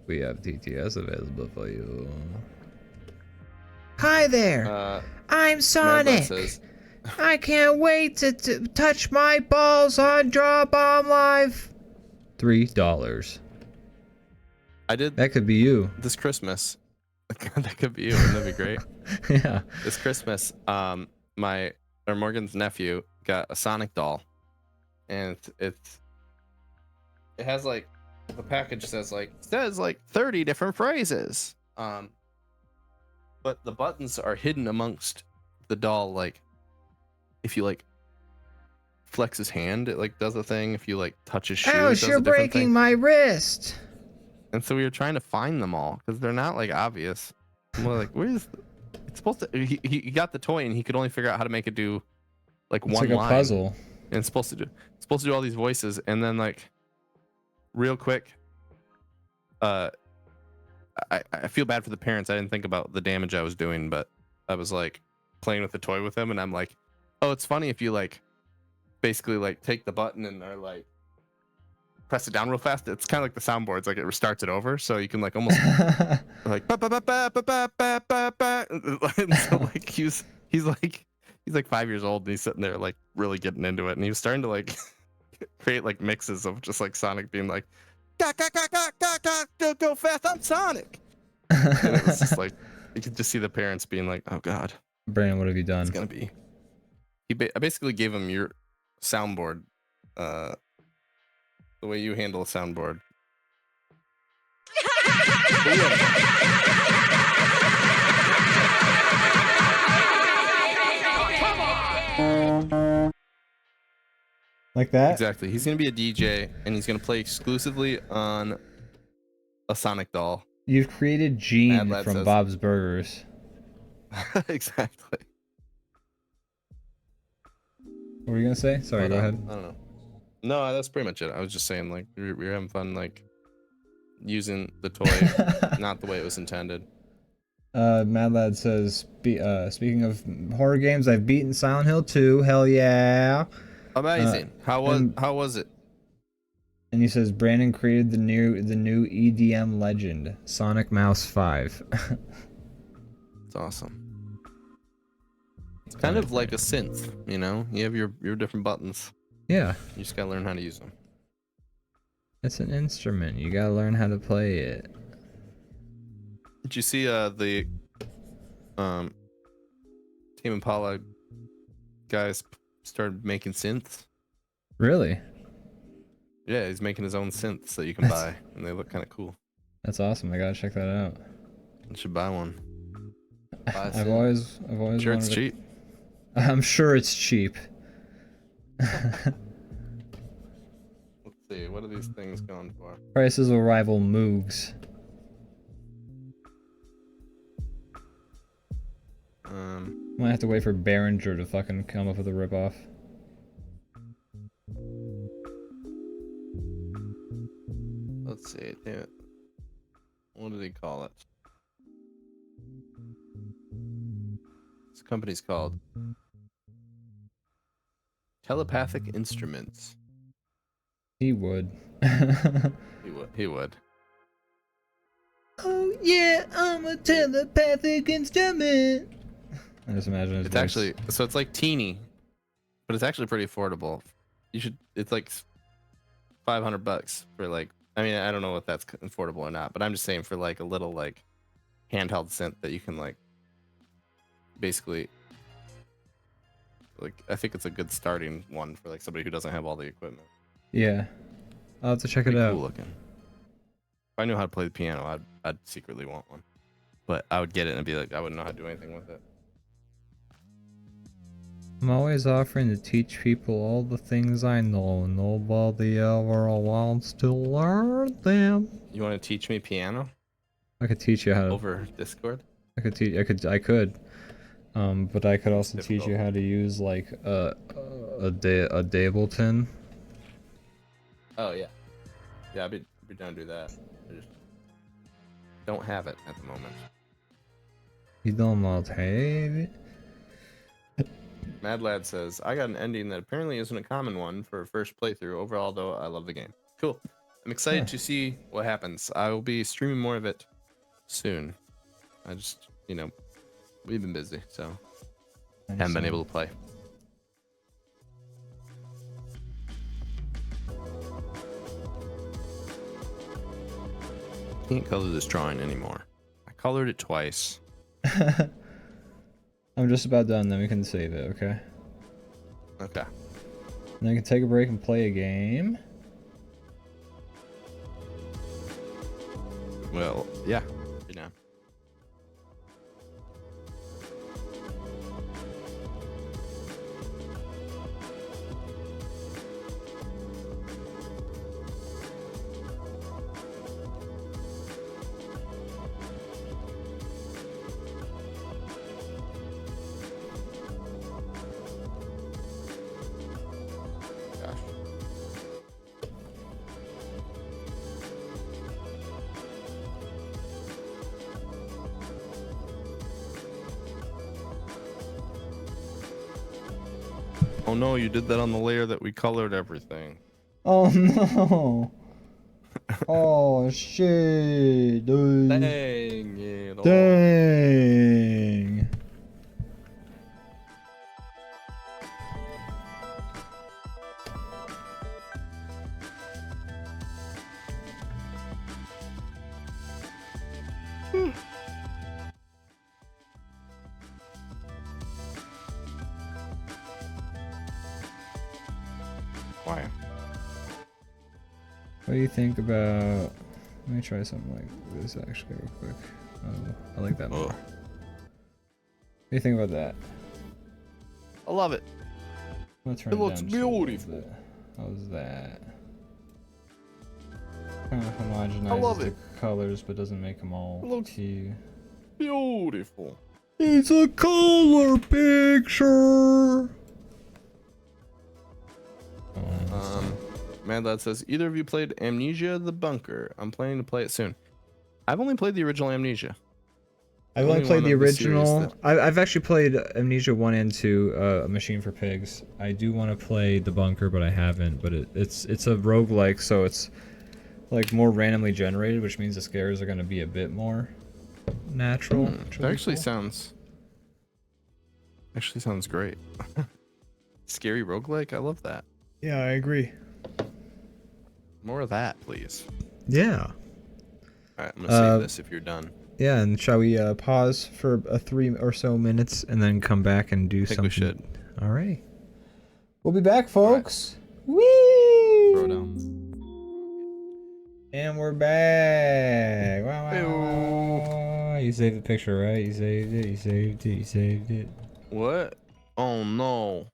we have TTS available for you. Hi there! I'm Sonic! Says, I can't wait to touch my balls on DrawBomb Live! $3. I did That could be you. this Christmas. That could be you. Wouldn't that be great? Yeah. This Christmas, Morgan's nephew got a Sonic doll, and it has like, the package says like 30 different phrases. But the buttons are hidden amongst the doll. Like, if you like flex his hand, it like does a thing. If you like touch his shoe, it does Ouch, you're a different breaking thing. my wrist! And so we were trying to find them all because they're not like obvious. And we're like, where's it's supposed to? He got the toy and he could only figure out how to make it do like It's one like a line. puzzle. And it's supposed to do all these voices. And then like, real quick, I feel bad for the parents. I didn't think about the damage I was doing, but I was like playing with the toy with him, and I'm like, oh, it's funny if you like basically like take the button and are like press it down real fast. It's kind of like the soundboards, like it restarts it over, so you can like almost like ba ba ba ba ba ba ba ba ba. And so like he's like 5 years old and he's sitting there like really getting into it, and he was starting to like create like mixes of just like Sonic being like, go fast, I'm Sonic. And it was just like, you could just see the parents being like, oh god, Brandon, what have you done? it's gonna be. I basically gave him your soundboard, the way you handle a soundboard. Like that? Exactly. He's gonna be a DJ and he's gonna play exclusively on a Sonic doll. You've created Gene Mad Lad from says- Bob's Burgers. Exactly. What were you gonna say? Sorry, But, go ahead. I don't know. No, that's pretty much it. I was just saying, like, we were having fun, like, using the toy not the way it was intended. Mad Lad says, speaking of horror games, I've beaten Silent Hill 2. Hell yeah! Amazing. How was it? And he says Brandon created the new EDM legend, Sonic Mouse 5. It's awesome. It's kind of like a synth, you know? You have your different buttons. Yeah, You just gotta learn how to use them. it's an instrument. You gotta learn how to play it. Did you see the Tame Impala guys started making synths? Really? Yeah, he's making his own synths that you can buy, and they look kind of cool. That's awesome. I gotta check that out. You should buy one. Buy a I've synth. always Sure, it's wanted to- cheap. I'm sure it's cheap. Let's see, what are these things going for? Prices will rival Moogs. Might have to wait for Behringer to fucking come up with a ripoff. Let's see. Damn it. What did he call it? This company's called Telepathic Instruments. He would. He would. Oh yeah, I'm a telepathic instrument. I just imagine his It's voice. actually, so it's like teeny, but it's actually pretty affordable. You should, it's like $500 for like, I mean, I don't know if that's affordable or not, but I'm just saying for like a little like handheld synth that you can like basically like I think it's a good starting one for like somebody who doesn't have all the equipment. Yeah. I'll have to check it Pretty out. cool looking. If I knew how to play the piano, I'd secretly want one. But I would get it and be like, I wouldn't know how to do anything with it. I'm always offering to teach people all the things I know. Nobody ever wants to learn them. You want to teach me piano I could teach you how to. over Discord? I could teach. I could. But I could also teach you Difficult. how to use like a Dableton. Oh yeah, yeah. I'd be down to do that. I just don't have it at the moment. You don't not have it. Mad Lad says, I got an ending that apparently isn't a common one for a first playthrough. Overall, though, I love the game. Cool. I'm excited Yeah. to see what happens. I will be streaming more of it soon. I just, we've been busy, so haven't been able to play. Can't color this drawing anymore. I colored it twice. I'm just about done. Then we can save it. Okay. Okay. Then we can take a break and play a game. Well, yeah. You know. Gosh. Oh no, you did that on the layer that we colored everything. Oh no. Oh shit, dude. Dang it. all. Dang. Why? What do you think about? Let me try something like this actually real quick. Oh, I like that more. Ugh. What do you think about that? I love it. I'm gonna turn It looks down just a little beautiful. bit. How's that? Kind of I homogenizes love the it. colors, but doesn't make them all It looks- to. Beautiful. It's a color picture. Mad Lad says, either of you played Amnesia the Bunker? I'm planning to play it soon. I've only played the original Amnesia. I've Only only played one the of the series original. that- I've actually played Amnesia 1 and 2, A Machine for Pigs. I do want to play The Bunker, but I haven't. But it's a roguelike, so it's like more randomly generated, which means the scares are going to be a bit more natural. which will That be actually cool. sounds great. Scary roguelike? I love that. Yeah, I agree. More of that, please. Yeah. Alright, I'm gonna save this if you're done. Yeah, and shall we pause for 3 or so minutes and then come back and do I think something? we should. Alright. We'll be back, folks. Whee! Throw down. And we're back. Wow, wow, Hey-o. wow, wow. You saved the picture, right? You saved it. You saved it. You saved it. What? Oh no.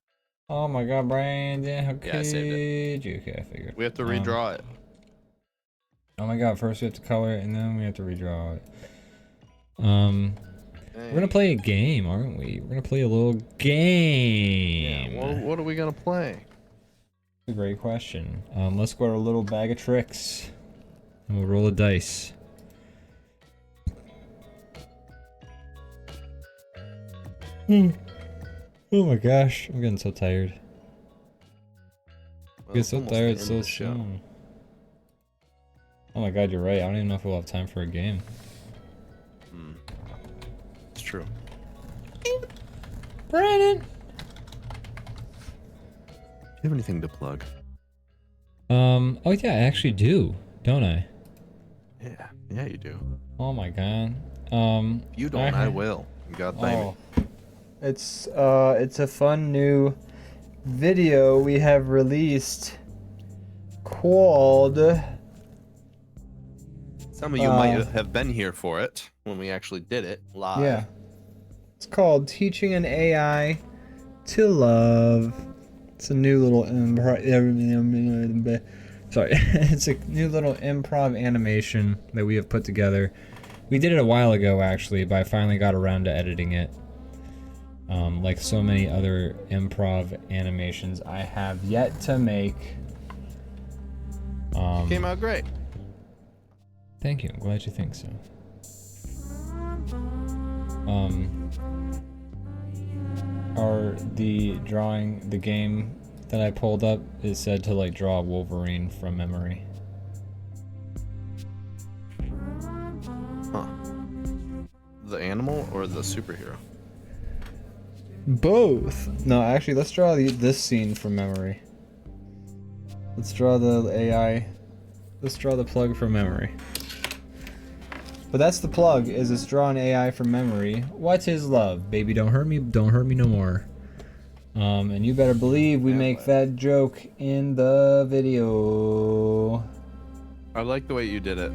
Oh my God, Brandon! How Yeah, I saved could you? Okay, I figured. We have to redraw it. Oh my God! First we have to color it, and then we have to redraw it. We're gonna play a game, aren't we? We're gonna play a little game. Yeah, what are we gonna play? That's a great question. Let's go to our little bag of tricks, and we'll roll a dice. Oh my gosh, I'm getting so tired. Well, I get it's so almost the tired end of so the show. soon. Oh my God, you're right. I don't even know if we'll have time for a game. It's true. Brandon! Do you have anything to plug? Oh yeah, I actually do, don't I? Yeah, you do. Oh my God. If you don't, I will. God damn it. It's a fun new video we have released called Some of you might have been here for it when we actually did it live. yeah. It's called Teaching an AI to Love. It's a new little sorry. It's a new little improv animation that we have put together. We did it a while ago actually, but I finally got around to editing it. Like so many other improv animations I have yet to make. It came out great. Thank you. I'm glad you think so. The game that I pulled up is said to like draw Wolverine from memory. Huh. The animal or the superhero? Both. No, actually, let's draw this scene from memory. Let's draw the AI. Let's draw the plug from memory. But that's the plug, is it's draw an AI from memory. What's his love? Baby, don't hurt me no more. And you better believe we make that joke in the video. I like the way you did it.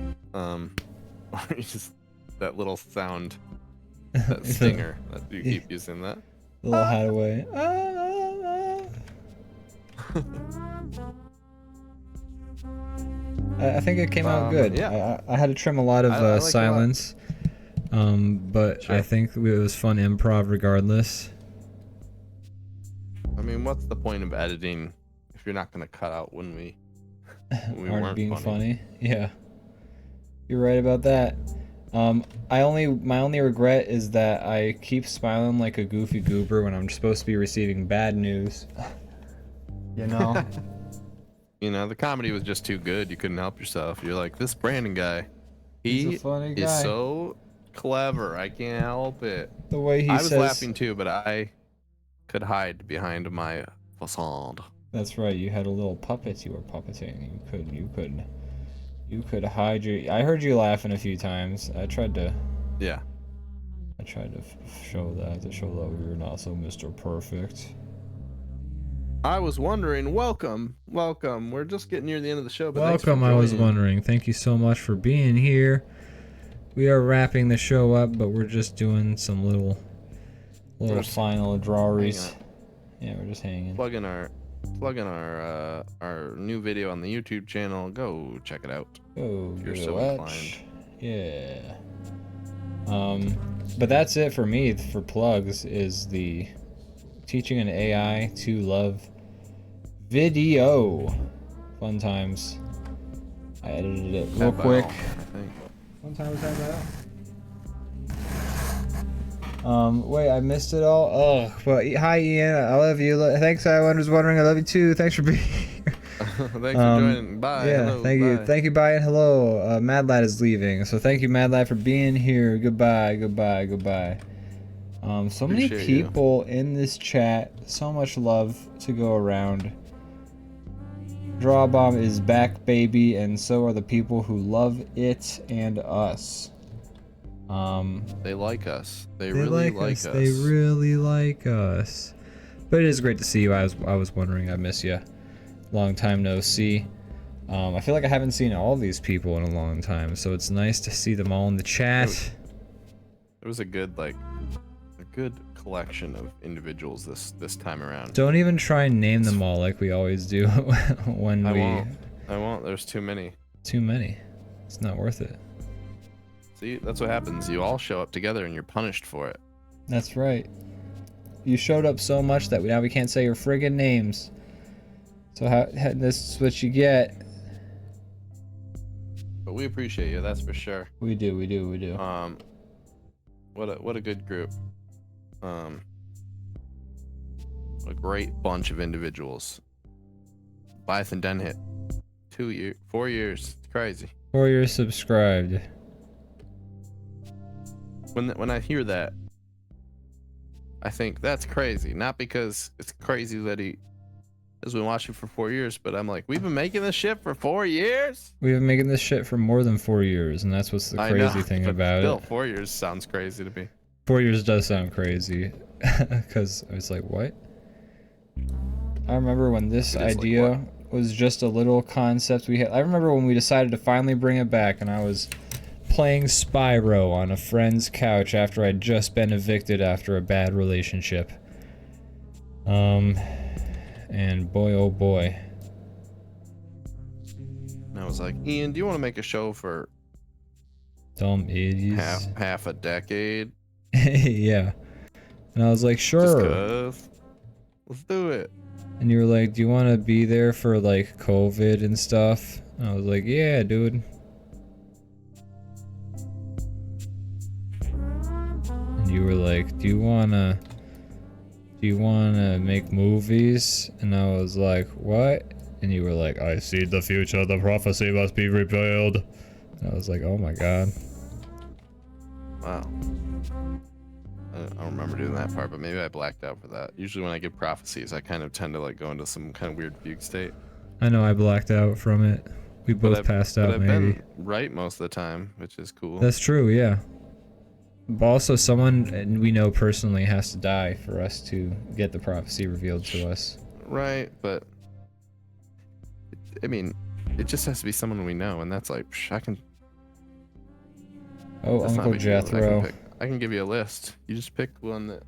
Just that little sound, that stinger that you keep using that. The little hideaway. I think it came out good. Yeah. I had to trim a lot of like silence, but Sure. I think it was fun improv regardless. I mean, what's the point of editing if you're not gonna cut out when we Aren't weren't being funny? funny. Yeah, you're right about that. My only regret is that I keep smiling like a goofy goober when I'm supposed to be receiving bad news. You know. You know, the comedy was just too good. You couldn't help yourself. You're like, this Brandon guy, He's he a funny is guy. so clever. I can't help it. The way he I was says. laughing too, but I could hide behind my facade. That's right. You had a little puppet you were puppeting. You could hide your. I heard you laughing a few times. I tried to Yeah. show that we were not so Mr. Perfect. I was wondering, welcome. We're just getting near the end of the show, but thanks for Welcome, I was joining. wondering. Thank you so much for being here. We are wrapping the show up, but we're just doing some little just final draweries. hanging out. Yeah, we're just hanging. Plugging our new video on the YouTube channel. Go check it out. Oh, if you're give it so a inclined. watch. Yeah. But that's it for me for plugs, is the Teaching an AI to Love video. Fun times. I edited it real Tab quick. Battle, I think. One time was that wait, I missed it all. Oh, well, hi Ian, I love you. Thanks, I was wondering. I love you too. Thanks for being here. Thanks for joining. Bye. Yeah, Hello, thank you. bye. Thank you, bye, and hello. Mad Lad is leaving, so thank you, Mad Lad, for being here. Goodbye. So many Appreciate you. people in this chat. So much love to go around. DrawBomb is back, baby, and so are the people who love it and us. They like us. They really like us. They really like us. But it is great to see you. I was wondering. I miss you. Long time no see. I feel like I haven't seen all these people in a long time, so it's nice to see them all in the chat. It was a good collection of individuals this time around. Don't even try and name them all like we always do when I won't. There's too many. Too many. It's not worth it. See, that's what happens. You all show up together and you're punished for it. That's right. You showed up so much that now we can't say your friggin' names. So this is what you get. But we appreciate you, that's for sure. We do. What a good group. A great bunch of individuals. Bison Den hit 4 years. It's crazy. 4 years subscribed. When I hear that, I think that's crazy. Not because it's crazy that he has been watching for 4 years, but I'm like, we've been making this shit for 4 years? We've been making this shit for more than 4 years, and that's what's the crazy thing but about still, it. 4 years sounds crazy to me. 4 years does sound crazy. because I was like, what? I remember when this It is like idea what? was just a little concept we had. I remember when we decided to finally bring it back, and I was playing Spyro on a friend's couch after I'd just been evicted after a bad relationship. And boy, oh boy. And I was like, Ian, do you want to make a show for Dumb idiots. half a decade? Yeah. And I was like, Just sure. 'cause. Let's do it. And you were like, do you want to be there for like COVID and stuff? And I was like, yeah, dude. And you were like, do you wanna make movies? And I was like, what? And you were like, I see the future, the prophecy must be revealed. And I was like, oh my god. Wow. I don't remember doing that part, but maybe I blacked out for that. Usually when I give prophecies, I kind of tend to like go into some kind of weird fugue state. I know I blacked out from it. We both passed out, but I've maybe. been right most of the time, which is cool. That's true, yeah. But also, someone we know personally has to die for us to get the prophecy revealed to us. Right, but I mean, it just has to be someone we know, and that's like, psh, I can. Oh, That's not Uncle a big deal. Jethro. I can give you a list. You just pick one that.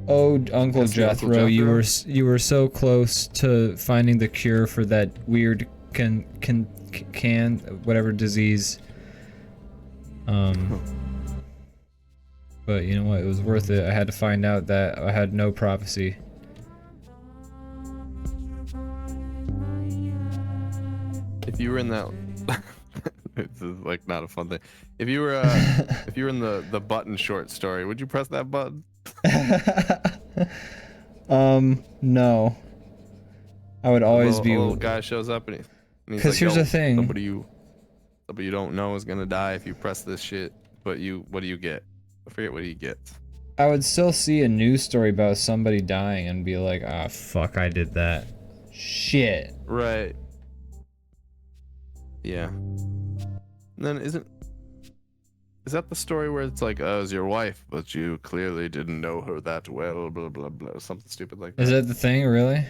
Oh, Uncle That's the Uncle Jethro, you Jethro? were so close to finding the cure for that weird can whatever disease. But you know what? It was worth it. I had to find out that I had no prophecy. If you were in that. This is like not a fun thing. If you were in the button short story, would you press that button? No. I would always a be. little guy shows up and he's 'Cause like, here's "Yo, the thing. somebody you don't know is gonna die if you press this shit. But what do you get? I forget what he gets. I would still see a news story about somebody dying and be like, ah, fuck, I did that. Shit. Right. Yeah. And then is that the story where it's like, oh, it was your wife, but you clearly didn't know her that well, blah blah blah, something stupid like that? Is that the thing, really?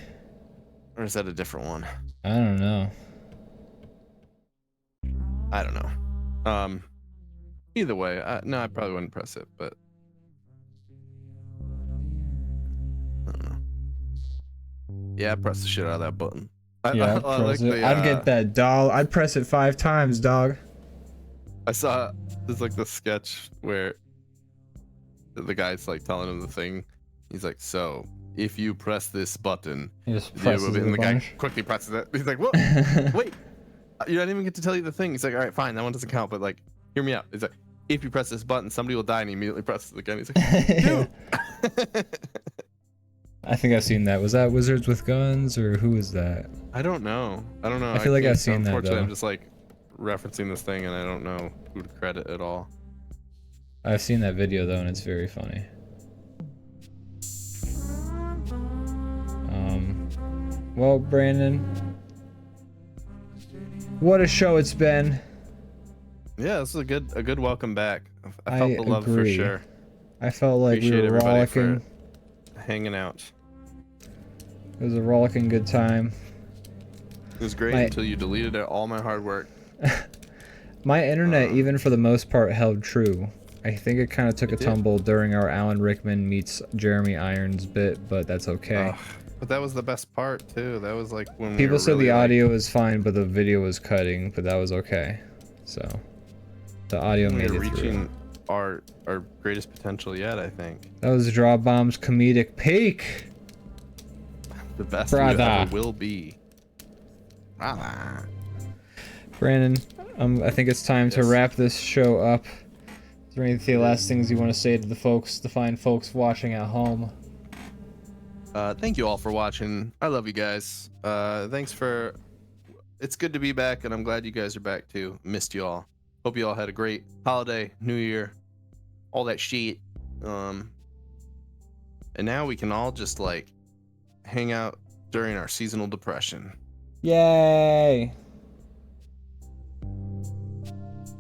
Or is that a different one? I don't know. I don't know. Either way, no, I probably wouldn't press it, but I don't know. Yeah, I press the shit out of that button. Yeah, I'd press it. I'd get that doll. I'd press it 5 times, dog. I saw there's like this sketch where the guy's like telling him the thing. He's like, so if you press this button, He just presses it and a the guy bunch. quickly presses it. He's like, what? Wait, you didn't even get to tell you the thing. He's like, all right, fine, that one doesn't count, but like, hear me out. He's like, if you press this button, somebody will die, and he immediately presses it again. He's like, dude. I think I've seen that. Was that Wizards with Guns, or who is that? I don't know. I feel like can't- I've seen that, Unfortunately, though. I'm just like referencing this thing, and I don't know who to credit at all. I've seen that video, though, and it's very funny. Well, Brandon, what a show it's been. Yeah, this is a good welcome back. I felt I the love agree. for sure. I felt like Appreciate we were everybody rollicking. for hanging out. It was a rollicking good time. It was great My- until you deleted all my hard work. My internet, even for the most part, held true. I think it kind of took a did. tumble during our Alan Rickman meets Jeremy Irons bit, but that's okay. But that was the best part too. That was like when People we were said really, the like, audio was fine, but the video was cutting, but that was okay. So, the audio we made were it reaching through. our greatest potential yet. I think That was DrawBomb's comedic peak. the best Brother. we ever will be. Ah. Brandon, I think it's time to Yes. wrap this show up. Is there any last things you want to say to the folks, the fine folks watching at home? Thank you all for watching. I love you guys. Thanks for. It's good to be back, and I'm glad you guys are back too. Missed you all. Hope you all had a great holiday, New Year, all that shit. And now we can all just like hang out during our seasonal depression. Yay!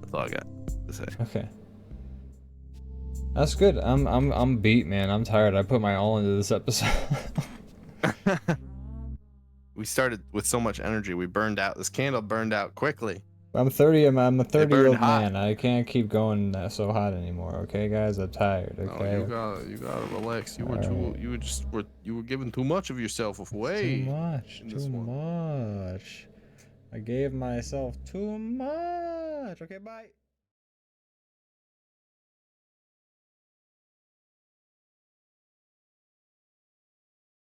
That's all I got to say. Okay. That's good. I'm beat, man. I'm tired. I put my all into this episode. We started with so much energy. We burned out. This candle burned out quickly. I'm a 30-year-old hot. man. I can't keep going so hot anymore. Okay, guys, I'm tired. Okay. No, you gotta relax. You were giving too much of yourself away. Too much. I gave myself too much. Okay, bye.